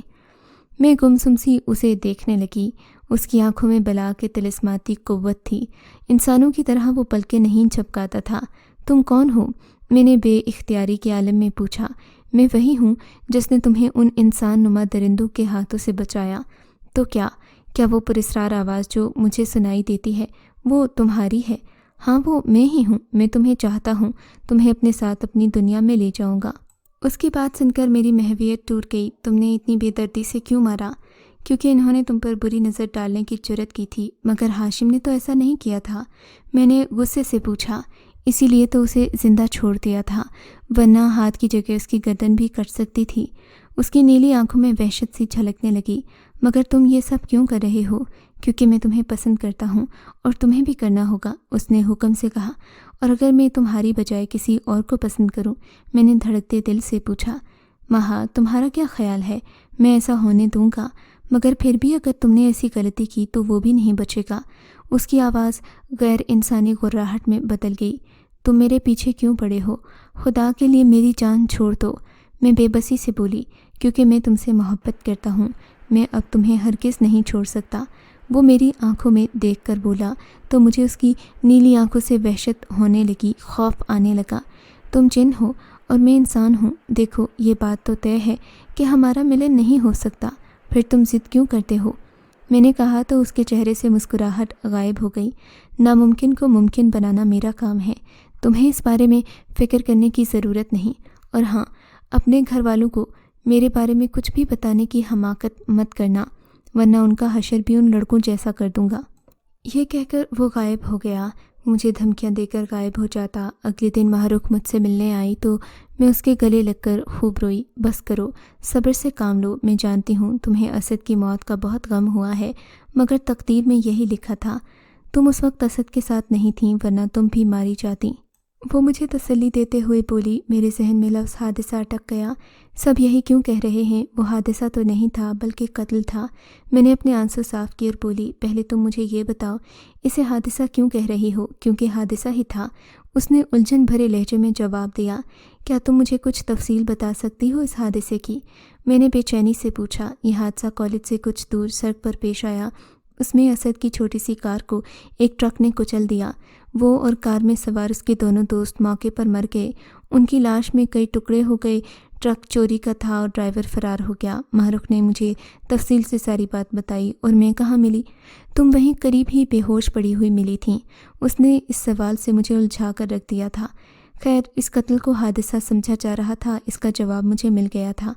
میں گمسم سی اسے دیکھنے لگی۔ اس کی آنکھوں میں بلا کے طلسماتی قوت تھی۔ انسانوں کی طرح وہ پلکیں نہیں جھپکاتا تھا۔ تم کون ہو؟ میں نے بے اختیاری کے عالم میں پوچھا۔ میں وہی ہوں جس نے تمہیں ان انسان نما درندوں کے ہاتھوں سے بچایا۔ تو کیا وہ پراسرار آواز جو مجھے سنائی دیتی ہے وہ تمہاری ہے؟ ہاں وہ میں ہی ہوں، میں تمہیں چاہتا ہوں، تمہیں اپنے ساتھ اپنی دنیا میں لے جاؤں گا۔ اس کی بات سن کر میری محویت ٹوٹ گئی۔ تم نے اتنی بے دردی سے کیوں مارا؟ کیونکہ انہوں نے تم پر بری نظر ڈالنے کی جرت کی تھی، مگر ہاشم نے تو ایسا نہیں کیا تھا۔ میں نے غصے سے پوچھا۔ اسی لیے تو اسے زندہ چھوڑ دیا تھا، ورنہ ہاتھ کی جگہ اس کی گردن بھی کٹ سکتی تھی۔ اس کی نیلی آنکھوں میں وحشت سی جھلکنے لگی۔ مگر تم یہ سب کیوں کر رہے ہو؟ کیونکہ میں تمہیں پسند کرتا ہوں اور تمہیں بھی کرنا ہوگا، اس نے حکم سے کہا۔ اور اگر میں تمہاری بجائے کسی اور کو پسند کروں؟ میں نے دھڑکتے دل سے پوچھا۔ مہا، تمہارا کیا خیال ہے؟ میں ایسا ہونے دوں گا؟ مگر پھر بھی اگر تم نے ایسی غلطی کی تو وہ بھی نہیں بچے گا۔ اس کی آواز غیر انسانی غراہٹ میں بدل گئی۔ تم میرے پیچھے کیوں پڑے ہو؟ خدا کے لیے میری جان چھوڑ دو، میں بے بسی سے بولی۔ کیونکہ میں تم سے محبت کرتا ہوں، میں اب تمہیں ہرگز نہیں چھوڑ سکتا۔ وہ میری آنکھوں میں دیکھ کر بولا تو مجھے اس کی نیلی آنکھوں سے وحشت ہونے لگی، خوف آنے لگا۔ تم جن ہو اور میں انسان ہوں، دیکھو یہ بات تو طے ہے کہ ہمارا ملن نہیں ہو سکتا، پھر تم ضد کیوں کرتے ہو؟ میں نے کہا تو اس کے چہرے سے مسکراہٹ غائب ہو گئی۔ ناممکن کو ممکن بنانا میرا کام ہے، تمہیں اس بارے میں فکر کرنے کی ضرورت نہیں۔ اور ہاں، اپنے گھر والوں کو میرے بارے میں کچھ بھی بتانے کی حماقت مت کرنا، ورنہ ان کا حشر بھی ان لڑکوں جیسا کر دوں گا۔ یہ کہہ کر وہ غائب ہو گیا۔ مجھے دھمکیاں دے کر غائب ہو جاتا۔ اگلے دن ماہرخ مجھ سے ملنے آئی تو میں اس کے گلے لگ کر خوب روئی۔ بس کرو، صبر سے کام لو، میں جانتی ہوں تمہیں اسد کی موت کا بہت غم ہوا ہے، مگر تقدیر میں یہی لکھا تھا۔ تم اس وقت اسد کے ساتھ نہیں تھیں، ورنہ تم بھی ماری جاتی۔ وہ مجھے تسلی دیتے ہوئے بولی۔ میرے ذہن میں لفظ حادثہ اٹک گیا۔ سب یہی کیوں کہہ رہے ہیں؟ وہ حادثہ تو نہیں تھا بلکہ قتل تھا۔ میں نے اپنے آنسو صاف کیے اور بولی، پہلے تم مجھے یہ بتاؤ، اسے حادثہ کیوں کہہ رہی ہو؟ کیونکہ حادثہ ہی تھا، اس نے الجھن بھرے لہجے میں جواب دیا۔ کیا تم مجھے کچھ تفصیل بتا سکتی ہو اس حادثے کی؟ میں نے بے چینی سے پوچھا۔ یہ حادثہ کالج سے کچھ دور سڑک پر پیش آیا۔ اس میں اسد کی چھوٹی سی کار کو ایک ٹرک نے کچل دیا۔ وہ اور کار میں سوار اس کے دونوں دوست موقع پر مر گئے۔ ان کی لاش میں کئی ٹکڑے ہو گئے۔ ٹرک چوری کا تھا اور ڈرائیور فرار ہو گیا۔ ماہرخ نے مجھے تفصیل سے ساری بات بتائی۔ اور میں کہاں ملی؟ تم وہیں قریب ہی بے ہوش پڑی ہوئی ملی تھیں۔ اس نے اس سوال سے مجھے الجھا کر رکھ دیا تھا۔ خیر، اس قتل کو حادثہ سمجھا جا رہا تھا، اس کا جواب مجھے مل گیا تھا،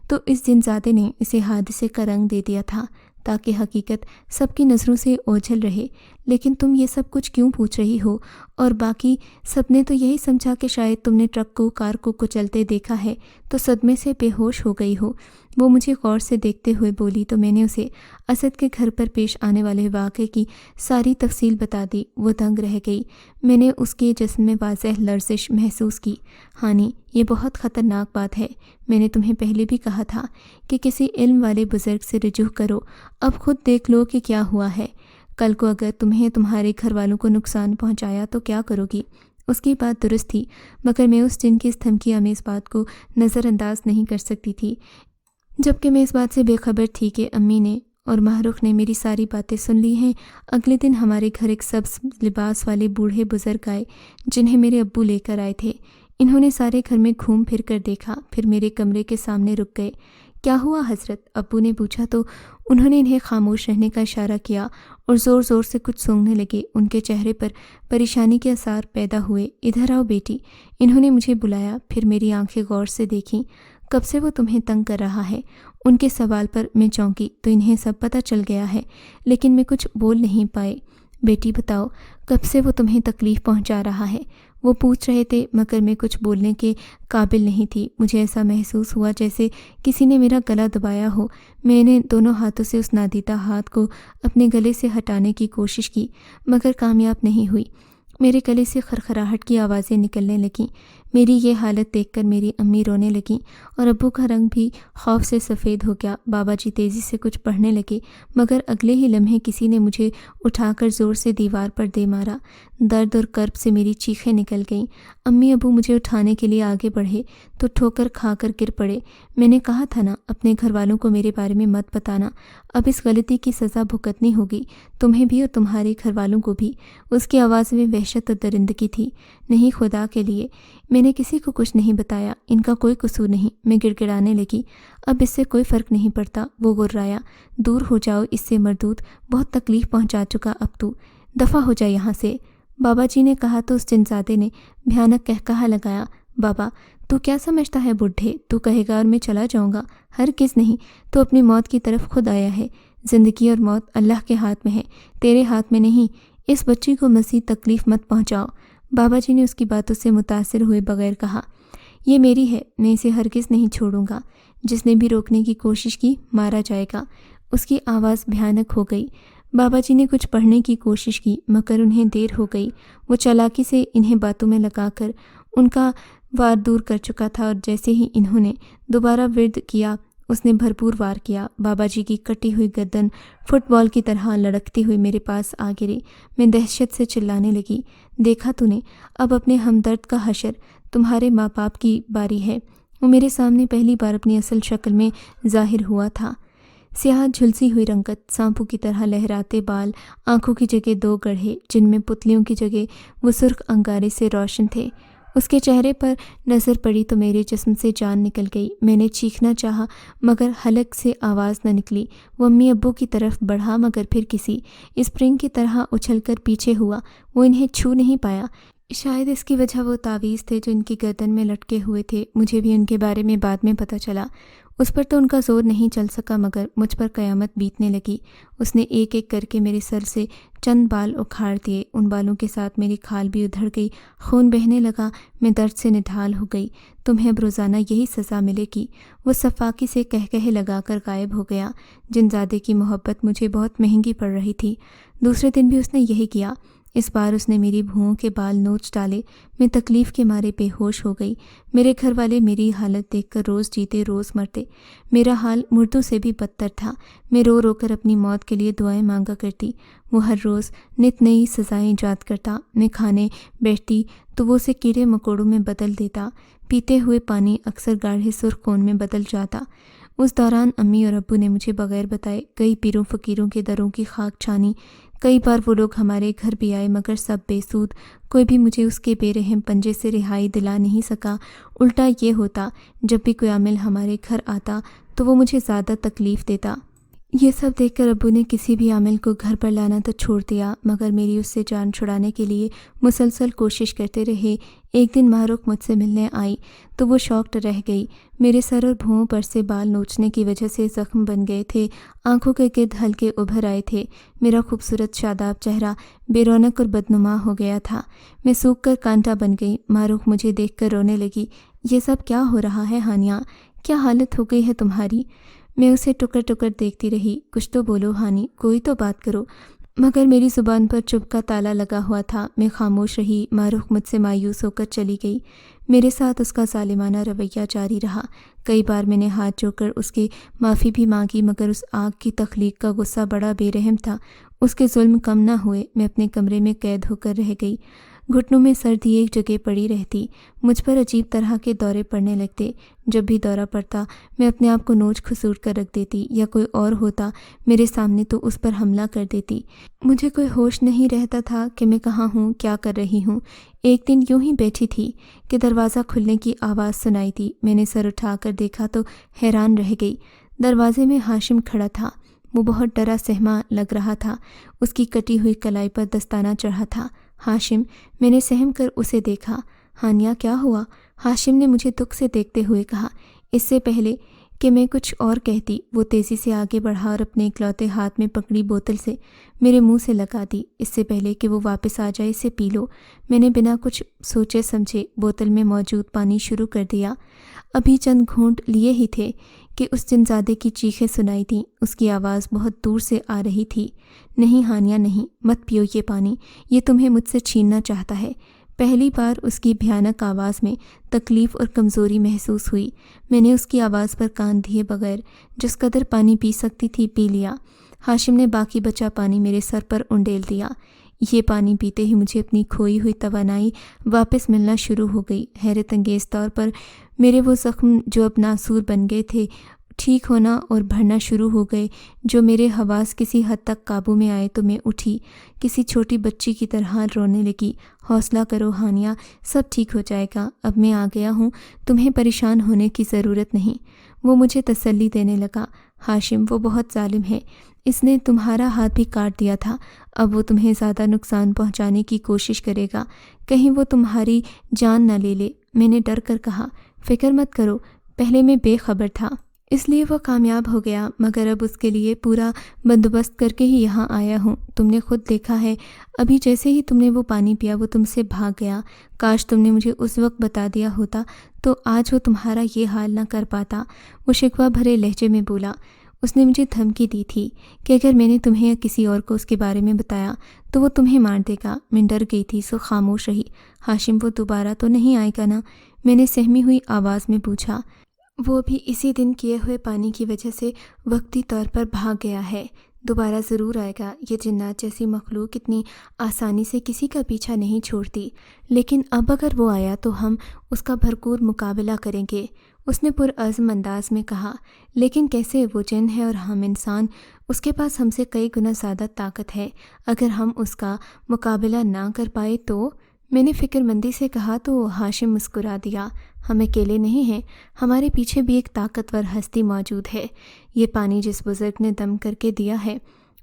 تو اس جنزادے نے اسے حادثے کا رنگ دے دیا تھا تاکہ حقیقت سب کی نظروں سے اوجھل رہے۔ لیکن تم یہ سب کچھ کیوں پوچھ رہی ہو؟ اور باقی سب نے تو یہی سمجھا کہ شاید تم نے ٹرک کو کار کو کچلتے دیکھا ہے تو صدمے سے بے ہوش ہو گئی ہو۔ وہ مجھے غور سے دیکھتے ہوئے بولی تو میں نے اسے اسد کے گھر پر پیش آنے والے واقعے کی ساری تفصیل بتا دی۔ وہ دنگ رہ گئی۔ میں نے اس کے جسم میں واضح لرزش محسوس کی۔ ہانی، یہ بہت خطرناک بات ہے۔ میں نے تمہیں پہلے بھی کہا تھا کہ کسی علم والے بزرگ سے رجوع کرو۔ اب خود دیکھ لو کہ کیا ہوا ہے۔ کل کو اگر تمہیں تمہارے گھر والوں کو نقصان پہنچایا تو کیا کرو گی؟ اس کی بات درست تھی، مگر میں اس جن کی اس دھمکی آمیز بات کو نظر انداز نہیں کر سکتی تھی، جبکہ میں اس بات سے بے خبر تھی کہ امی نے اور ماہرخ نے میری ساری باتیں سن لی ہیں۔ اگلے دن ہمارے گھر ایک سبز لباس والے بوڑھے بزرگ آئے جنہیں میرے ابو لے کر آئے تھے۔ انہوں نے سارے گھر میں گھوم پھر کر دیکھا، پھر میرے کمرے کے سامنے رک گئے۔ کیا ہوا حضرت؟ ابو نے پوچھا تو انہوں نے انہیں خاموش رہنے کا اشارہ کیا اور زور زور سے کچھ سونگنے لگے۔ ان کے چہرے پر پریشانی کے آثار پیدا ہوئے۔ ادھر آؤ بیٹی، انہوں نے مجھے بلایا، پھر میری آنکھیں غور سے دیکھیں۔ کب سے وہ تمہیں تنگ کر رہا ہے؟ ان کے سوال پر میں چونکی تو انہیں سب پتہ چل گیا ہے، لیکن میں کچھ بول نہیں پائے۔ بیٹی بتاؤ، کب سے وہ تمہیں تکلیف پہنچا رہا ہے؟ وہ پوچھ رہے تھے مگر میں کچھ بولنے کے قابل نہیں تھی۔ مجھے ایسا محسوس ہوا جیسے کسی نے میرا گلا دبایا ہو۔ میں نے دونوں ہاتھوں سے اس نادیدہ ہاتھ کو اپنے گلے سے ہٹانے کی کوشش کی مگر کامیاب نہیں ہوئی۔ میرے گلے سے خرخراہٹ کی آوازیں نکلنے لگیں۔ میری یہ حالت دیکھ کر میری امی رونے لگیں اور ابو کا رنگ بھی خوف سے سفید ہو گیا۔ بابا جی تیزی سے کچھ پڑھنے لگے مگر اگلے ہی لمحے کسی نے مجھے اٹھا کر زور سے دیوار پر دے مارا۔ درد اور کرب سے میری چیخیں نکل گئیں۔ امی ابو مجھے اٹھانے کے لیے آگے بڑھے تو ٹھوکر کھا کر گر پڑے۔ میں نے کہا تھا نا، اپنے گھر والوں کو میرے بارے میں مت بتانا، اب اس غلطی کی سزا بھگتنی ہوگی، تمہیں بھی اور تمہارے گھر والوں کو بھی۔ اس کی آواز میں وحشت اور درندگی تھی۔ نہیں، خدا کے لیے میں نے کسی کو کچھ نہیں بتایا، ان کا کوئی قصور نہیں۔ میں گڑ گڑانے لگی۔ اب اس سے کوئی فرق نہیں پڑتا، وہ غرایا۔ دور ہو جاؤ اس سے مردود، بہت تکلیف پہنچا چکا اب تو، دفع ہو جا یہاں سے۔ بابا جی نے کہا تو اس جنزادے نے بھیانک کہکہا لگایا، بابا تو کیا سمجھتا ہے بڈھے، تو کہے گا اور میں چلا جاؤں گا؟ ہرگز نہیں، تو اپنی موت کی طرف خود آیا ہے۔ زندگی اور موت اللہ کے ہاتھ میں ہے، تیرے ہاتھ میں نہیں۔ اس بچی کو مزید تکلیف مت پہنچاؤ۔ بابا جی نے اس کی باتوں سے متاثر ہوئے بغیر کہا، یہ میری ہے، میں اسے ہرگز نہیں چھوڑوں گا۔ جس نے بھی روکنے کی کوشش کی مارا جائے گا۔ اس کی آواز بھیانک ہو گئی۔ بابا جی نے کچھ پڑھنے کی کوشش کی مگر انہیں دیر ہو گئی۔ وہ چالاکی سے انہیں باتوں میں لگا کر ان کا وار دور کر چکا تھا، اور جیسے ہی انہوں نے دوبارہ ورد کیا اس نے بھرپور وار کیا۔ بابا جی کی کٹی ہوئی گردن فٹ بال کی طرح لڑکتی ہوئی میرے پاس آ گری۔ میں دہشت سے چلانے لگی، دیکھا تو نے، اب اپنے ہمدرد کا حشر، تمہارے ماں باپ کی باری ہے۔ وہ میرے سامنے پہلی بار اپنی اصل شکل میں ظاہر ہوا تھا۔ سیاہ جھلسی ہوئی رنگت، سانپوں کی طرح لہراتے بال، آنکھوں کی جگہ دو گڑھے جن میں پتلیوں کی جگہ وہ سرخ انگارے سے روشن تھے۔ اس کے چہرے پر نظر پڑی تو میرے جسم سے جان نکل گئی۔ میں نے چیخنا چاہا مگر حلق سے آواز نہ نکلی۔ وہ امی ابو کی طرف بڑھا مگر پھر کسی اسپرنگ کی طرح اچھل کر پیچھے ہوا۔ وہ انہیں چھو نہیں پایا۔ شاید اس کی وجہ وہ تعویذ تھے جو ان کی گردن میں لٹکے ہوئے تھے۔ مجھے بھی ان کے بارے میں بعد میں پتہ چلا۔ اس پر تو ان کا زور نہیں چل سکا مگر مجھ پر قیامت بیتنے لگی۔ اس نے ایک ایک کر کے میرے سر سے چند بال اکھاڑ دیے۔ ان بالوں کے ساتھ میری کھال بھی ادھڑ گئی، خون بہنے لگا۔ میں درد سے نڈھال ہو گئی۔ تمہیں اب روزانہ یہی سزا ملے گی۔ وہ صفاقی سے کہے لگا کر غائب ہو گیا۔ جنزادے کی محبت مجھے بہت مہنگی پڑ رہی تھی۔ دوسرے دن بھی اس نے یہی کیا۔ اس بار اس نے میری بھوؤں کے بال نوچ ڈالے۔ میں تکلیف کے مارے بے ہوش ہو گئی۔ میرے گھر والے میری حالت دیکھ کر روز جیتے روز مرتے۔ میرا حال مردوں سے بھی بدتر تھا۔ میں رو رو کر اپنی موت کے لیے دعائیں مانگا کرتی۔ وہ ہر روز نت نئی سزائیں ایجاد کرتا۔ میں کھانے بیٹھتی تو وہ اسے کیڑے مکوڑوں میں بدل دیتا۔ پیتے ہوئے پانی اکثر گاڑھے سرخ خون میں بدل جاتا۔ اس دوران امی اور ابو نے مجھے بغیر بتائے کئی پیروں فقیروں کے دروں کی خاک چھانی۔ کئی بار وہ لوگ ہمارے گھر بھی آئے مگر سب بے سود۔ کوئی بھی مجھے اس کے بے رحم پنجے سے رہائی دلا نہیں سکا۔ الٹا یہ ہوتا، جب بھی کوئی عامل ہمارے گھر آتا تو وہ مجھے زیادہ تکلیف دیتا۔ یہ سب دیکھ کر ابو نے کسی بھی عامل کو گھر پر لانا تو چھوڑ دیا مگر میری اس سے جان چھڑانے کے لیے مسلسل کوشش کرتے رہے۔ ایک دن ماروک مجھ سے ملنے آئی تو وہ شاکڈ رہ گئی۔ میرے سر اور بھوؤں پر سے بال نوچنے کی وجہ سے زخم بن گئے تھے۔ آنکھوں کے گرد ہلکے ابھر آئے تھے۔ میرا خوبصورت شاداب چہرہ بے رونق اور بدنما ہو گیا تھا۔ میں سوکھ کر کانٹا بن گئی۔ ماروک مجھے دیکھ کر رونے لگی۔ یہ سب کیا ہو رہا ہے ہانیہ؟ کیا حالت ہو گئی ہے تمہاری؟ میں اسے ٹکر ٹکر دیکھتی رہی۔ کچھ تو بولو ہانی، کوئی تو بات کرو۔ مگر میری زبان پر چپ کا تالا لگا ہوا تھا۔ میں خاموش رہی۔ ماروک مجھ سے مایوس ہو کر چلی گئی۔ میرے ساتھ اس کا ظالمانہ رویہ جاری رہا۔ کئی بار میں نے ہاتھ جوڑ کر اس کی معافی بھی مانگی مگر اس آگ کی تخلیق کا غصہ بڑا بے رحم تھا۔ اس کے ظلم کم نہ ہوئے۔ میں اپنے کمرے میں قید ہو کر رہ گئی۔ گھٹنوں میں سردی ایک جگہ پڑی رہتی۔ مجھ پر عجیب طرح کے دورے پڑنے لگتے۔ جب بھی دورہ پڑتا میں اپنے آپ کو نوچ کھسوٹ کر رکھ دیتی، یا کوئی اور ہوتا میرے سامنے تو اس پر حملہ کر دیتی۔ مجھے کوئی ہوش نہیں رہتا تھا کہ میں کہاں ہوں، کیا کر رہی ہوں۔ ایک دن یوں ہی بیٹھی تھی کہ دروازہ کھلنے کی آواز سنائی دی۔ میں نے سر اٹھا کر دیکھا تو حیران رہ گئی۔ دروازے میں ہاشم کھڑا تھا۔ وہ بہت ڈرا سہما لگ رہا تھا۔ اس کی کٹی ہوئی کلائی پر دستانہ چڑھا تھا۔ ہاشم، میں نے سہم کر اسے دیکھا۔ ہانیہ کیا ہوا؟ ہاشم نے مجھے دکھ سے دیکھتے ہوئے کہا۔ اس سے پہلے کہ میں کچھ اور کہتی وہ تیزی سے آگے بڑھا اور اپنے اکلوتے ہاتھ میں پکڑی بوتل سے میرے منہ سے لگا دی۔ اس سے پہلے کہ وہ واپس آ جائے اسے پی لو۔ میں نے بنا کچھ سوچے سمجھے بوتل میں موجود پانی شروع کر دیا۔ ابھی چند گھونٹ لیے ہی تھے کہ اس جنزادے کی چیخیں سنائی دیں۔ اس کی آواز بہت دور سے آ رہی تھی۔ نہیں ہانیہ نہیں، مت پیو یہ پانی، یہ تمہیں مجھ سے چھیننا چاہتا ہے۔ پہلی بار اس کی بھیانک آواز میں تکلیف اور کمزوری محسوس ہوئی۔ میں نے اس کی آواز پر کان دیے بغیر جس قدر پانی پی سکتی تھی پی لیا۔ ہاشم نے باقی بچا پانی میرے سر پر انڈیل دیا۔ یہ پانی پیتے ہی مجھے اپنی کھوئی ہوئی توانائی واپس ملنا شروع ہو گئی۔ حیرت انگیز طور پر میرے وہ زخم جو اب ناسور بن گئے تھے ٹھیک ہونا اور بھرنا شروع ہو گئے۔ جو میرے حواس کسی حد تک قابو میں آئے تو میں اٹھی، کسی چھوٹی بچی کی طرح رونے لگی۔ حوصلہ کرو ہانیہ، سب ٹھیک ہو جائے گا، اب میں آ گیا ہوں، تمہیں پریشان ہونے کی ضرورت نہیں۔ وہ مجھے تسلی دینے لگا۔ ہاشم، وہ بہت ظالم ہے، اس نے تمہارا ہاتھ بھی کاٹ دیا تھا، اب وہ تمہیں زیادہ نقصان پہنچانے کی کوشش کرے گا، کہیں وہ تمہاری جان نہ لے لے۔ میں نے ڈر کر کہا، فکر مت کرو، پہلے میں بے خبر تھا، اس لیے وہ کامیاب ہو گیا، مگر اب اس کے لیے پورا بندوبست کر کے ہی یہاں آیا ہوں۔ تم نے خود دیکھا ہے، ابھی جیسے ہی تم نے وہ پانی پیا وہ تم سے بھاگ گیا۔ کاش تم نے مجھے اس وقت بتا دیا ہوتا تو آج وہ تمہارا یہ حال نہ کر پاتا۔ وہ شکوہ بھرے لہجے میں بولا۔ اس نے مجھے دھمکی دی تھی کہ اگر میں نے تمہیں یا کسی اور کو اس کے بارے میں بتایا تو وہ تمہیں مار دے گا۔ میں ڈر گئی تھی سو خاموش رہی۔ ہاشم وہ دوبارہ تو نہیں آئے گا نا؟ میں نے سہمی ہوئی آواز میں پوچھا۔ وہ بھی اسی دن کیے ہوئے پانی کی وجہ سے وقتی طور پر بھاگ گیا ہے، دوبارہ ضرور آئے گا۔ یہ جنات جیسی مخلوق اتنی آسانی سے کسی کا پیچھا نہیں چھوڑتی، لیکن اب اگر وہ آیا تو ہم اس کا بھرپور مقابلہ کریں گے، اس نے پرعزم انداز میں کہا۔ لیکن کیسے؟ وہ جن ہے اور ہم انسان، اس کے پاس ہم سے کئی گنا زیادہ طاقت ہے، اگر ہم اس کا مقابلہ نہ کر پائے تو؟ میں نے فکر مندی سے کہا تو ہاشم مسکرا دیا۔ ہم اکیلے نہیں ہیں، ہمارے پیچھے بھی ایک طاقتور ہستی موجود ہے۔ یہ پانی جس بزرگ نے دم کر کے دیا ہے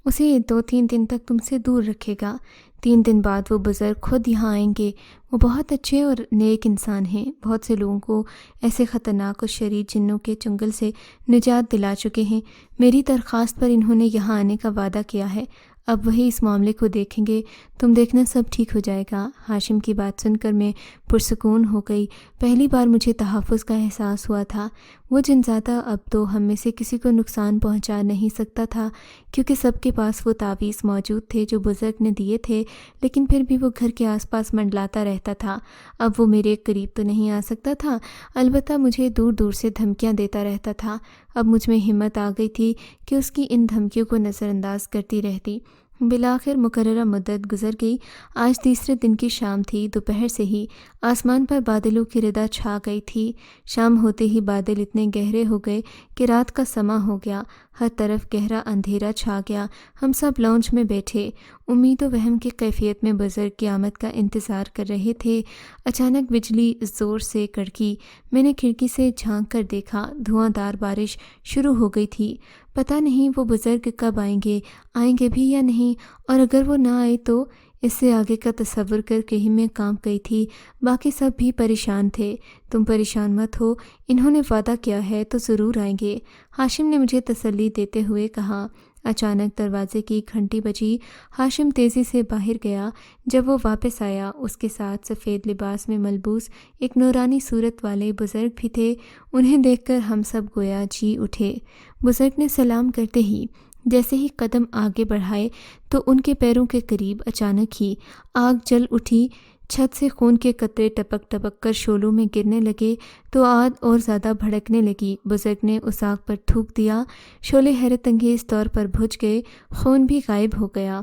اسے 2-3 دن تک تم سے دور رکھے گا۔ 3 دن بعد وہ بزرگ خود یہاں آئیں گے۔ وہ بہت اچھے اور نیک انسان ہیں، بہت سے لوگوں کو ایسے خطرناک اور شریر جنوں کے چنگل سے نجات دلا چکے ہیں۔ میری درخواست پر انہوں نے یہاں آنے کا وعدہ کیا ہے، اب وہی اس معاملے کو دیکھیں گے۔ تم دیکھنا سب ٹھیک ہو جائے گا۔ ہاشم کی بات سن کر میں پرسکون ہو گئی۔ پہلی بار مجھے تحفظ کا احساس ہوا تھا۔ وہ جنزادہ اب تو ہم میں سے کسی کو نقصان پہنچا نہیں سکتا تھا، کیونکہ سب کے پاس وہ تعویذ موجود تھے جو بزرگ نے دیے تھے، لیکن پھر بھی وہ گھر کے آس پاس منڈلاتا رہتا تھا۔ اب وہ میرے قریب تو نہیں آ سکتا تھا، البتہ مجھے دور دور سے دھمکیاں دیتا رہتا تھا۔ اب مجھ میں ہمت آ گئی تھی کہ اس کی ان دھمکیوں کو نظر انداز کرتی رہتی۔ بالآخر مقررہ مدت گزر گئی۔ آج تیسرے دن کی شام تھی۔ دوپہر سے ہی آسمان پر بادلوں کی ردا چھا گئی تھی۔ شام ہوتے ہی بادل اتنے گہرے ہو گئے کہ رات کا سما ہو گیا، ہر طرف گہرا اندھیرا چھا گیا۔ ہم سب لاؤنج میں بیٹھے امید و وہم کی کیفیت میں بزرگ کی آمد کا انتظار کر رہے تھے۔ اچانک بجلی زور سے کڑکی۔ میں نے کھڑکی سے جھانک کر دیکھا، دھواں دار بارش شروع ہو گئی تھی۔ پتہ نہیں وہ بزرگ کب آئیں گے بھی یا نہیں، اور اگر وہ نہ آئے تو؟ اس سے آگے کا تصور کر کے ہی میں کانپ گئی تھی۔ باقی سب بھی پریشان تھے۔ تم پریشان مت ہو، انہوں نے وعدہ کیا ہے تو ضرور آئیں گے، ہاشم نے مجھے تسلی دیتے ہوئے کہا۔ اچانک دروازے کی گھنٹی بجی۔ ہاشم تیزی سے باہر گیا۔ جب وہ واپس آیا اس کے ساتھ سفید لباس میں ملبوس ایک نورانی صورت والے بزرگ بھی تھے۔ انہیں دیکھ کر ہم سب گویا جی اٹھے۔ بزرگ نے سلام کرتے ہی جیسے ہی قدم آگے بڑھائے تو ان کے پیروں کے قریب اچانک ہی آگ جل اٹھی۔ چھت سے خون کے قطرے ٹپک ٹپک کر شعلوں میں گرنے لگے تو آگ اور زیادہ بھڑکنے لگی۔ بزرگ نے اس آگ پر تھوک دیا، شعلے حیرت انگیز طور پر بجھ گئے، خون بھی غائب ہو گیا۔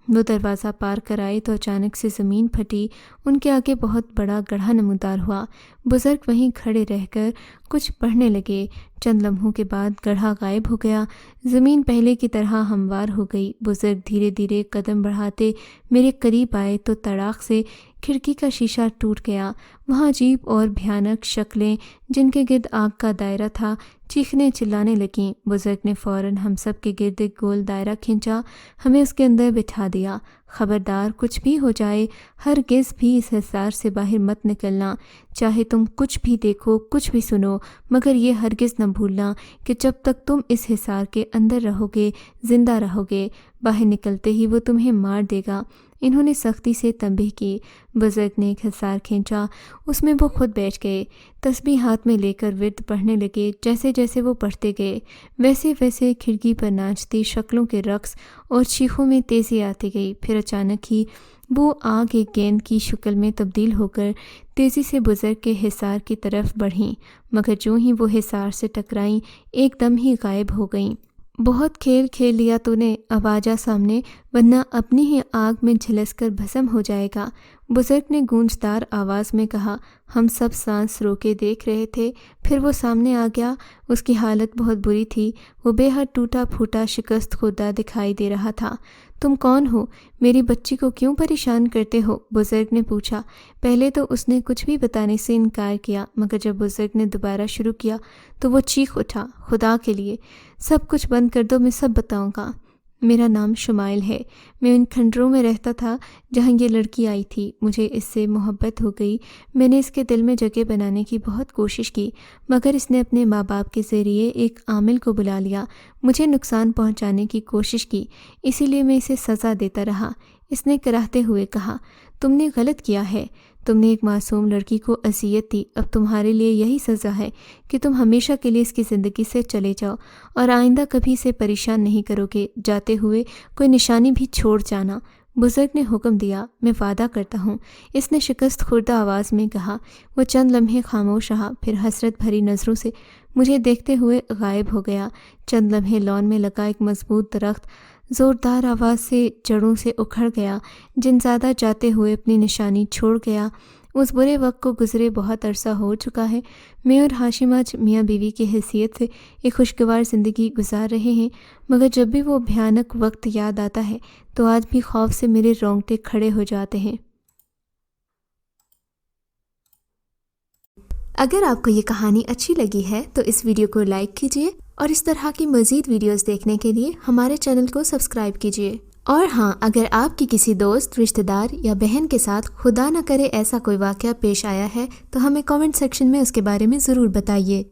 وہ دروازہ پار کر آئے تو اچانک سے زمین پھٹی، ان کے آگے بہت بڑا گڑھا نمودار ہوا۔ بزرگ وہیں کھڑے رہ کر کچھ پڑھنے لگے۔ چند لمحوں کے بعد گڑھا غائب ہو گیا، زمین پہلے کی طرح ہموار ہو گئی۔ بزرگ دھیرے دھیرے قدم بڑھاتے میرے قریب آئے تو تڑاق سے کھڑکی کا شیشہ ٹوٹ گیا۔ وہاں عجیب اور بھیانک شکلیں جن کے گرد آگ کا دائرہ تھا چیخنے چلانے لگیں۔ بزرگ نے فوراً ہم سب کے گرد ایک گول دائرہ کھینچا، ہمیں اس کے اندر بٹھا دیا۔ خبردار، کچھ بھی ہو جائے ہرگز بھی اس حصار سے باہر مت نکلنا، چاہے تم کچھ بھی دیکھو، کچھ بھی سنو، مگر یہ ہرگز نہ بھولنا کہ جب تک تم اس حصار کے اندر رہو گے زندہ رہو گے، باہر نکلتے ہی وہ تمہیں مار دے گا۔ انہوں نے سختی سے تنبیہ کی۔ بزرگ نے ایک حصار کھینچا، اس میں وہ خود بیٹھ گئے، تسبیح ہاتھ میں لے کر ورد پڑھنے لگے۔ جیسے جیسے وہ پڑھتے گئے ویسے ویسے کھڑکی پر ناچتی شکلوں کے رقص اور چیخوں میں تیزی آتی گئی۔ پھر اچانک ہی وہ آگ ایک گیند کی شکل میں تبدیل ہو کر تیزی سے بزرگ کے حصار کی طرف بڑھیں، مگر جو ہی وہ حصار سے ٹکرائیں ایک دم ہی غائب ہو گئیں۔ بہت کھیل کھیل لیا تو نے، اب آجا سامنے، ورنہ اپنی ہی آگ میں جھلس کر بھسم ہو جائے گا، بزرگ نے گونجدار آواز میں کہا۔ ہم سب سانس روکے دیکھ رہے تھے، پھر وہ سامنے آ گیا۔ اس کی حالت بہت بری تھی، وہ بے حد ٹوٹا پھوٹا شکست خوردہ دکھائی دے رہا تھا۔ تم کون ہو؟ میری بچی کو کیوں پریشان کرتے ہو؟ بزرگ نے پوچھا۔ پہلے تو اس نے کچھ بھی بتانے سے انکار کیا، مگر جب بزرگ نے دوبارہ شروع کیا تو وہ چیخ اٹھا، خدا کے لیے سب کچھ بند کر دو، میں سب بتاؤں گا۔ میرا نام شمائل ہے۔ میں ان کھنڈروں میں رہتا تھا جہاں یہ لڑکی آئی تھی۔ مجھے اس سے محبت ہو گئی۔ میں نے اس کے دل میں جگہ بنانے کی بہت کوشش کی، مگر اس نے اپنے ماں باپ کے ذریعے ایک عامل کو بلا لیا، مجھے نقصان پہنچانے کی کوشش کی، اسی لیے میں اسے سزا دیتا رہا۔ اس نے کراہتے ہوئے کہا، تم نے غلط کیا ہے، تم نے ایک معصوم لڑکی کو اذیت دی، اب تمہارے لیے یہی سزا ہے کہ تم ہمیشہ کے لیے اس کی زندگی سے چلے جاؤ اور آئندہ کبھی اسے پریشان نہیں کرو گے، جاتے ہوئے کوئی نشانی بھی چھوڑ جانا۔ بزرگ نے حکم دیا، میں وعدہ کرتا ہوں، اس نے شکست خوردہ آواز میں کہا۔ وہ چند لمحے خاموش رہا، پھر حسرت بھری نظروں سے مجھے دیکھتے ہوئے غائب ہو گیا۔ چند لمحے لان میں لگا ایک مضبوط درخت زوردار آواز سے جڑوں سے اکھڑ گیا، جن زیادہ جاتے ہوئے اپنی نشانی چھوڑ گیا۔ اس برے وقت کو گزرے بہت عرصہ ہو چکا ہے۔ میں اور ہاشم آج میاں بیوی کی حیثیت سے ایک خوشگوار زندگی گزار رہے ہیں، مگر جب بھی وہ بھیانک وقت یاد آتا ہے تو آج بھی خوف سے میرے رونگٹے کھڑے ہو جاتے ہیں۔ اگر آپ کو یہ کہانی اچھی لگی ہے تو اس ویڈیو کو لائک کیجیے اور اس طرح کی مزید ویڈیوز دیکھنے کے لیے ہمارے چینل کو سبسکرائب کیجیے۔ اور ہاں، اگر آپ کی کسی دوست، رشتہ دار یا بہن کے ساتھ خدا نہ کرے ایسا کوئی واقعہ پیش آیا ہے تو ہمیں کامنٹ سیکشن میں اس کے بارے میں ضرور بتائیے۔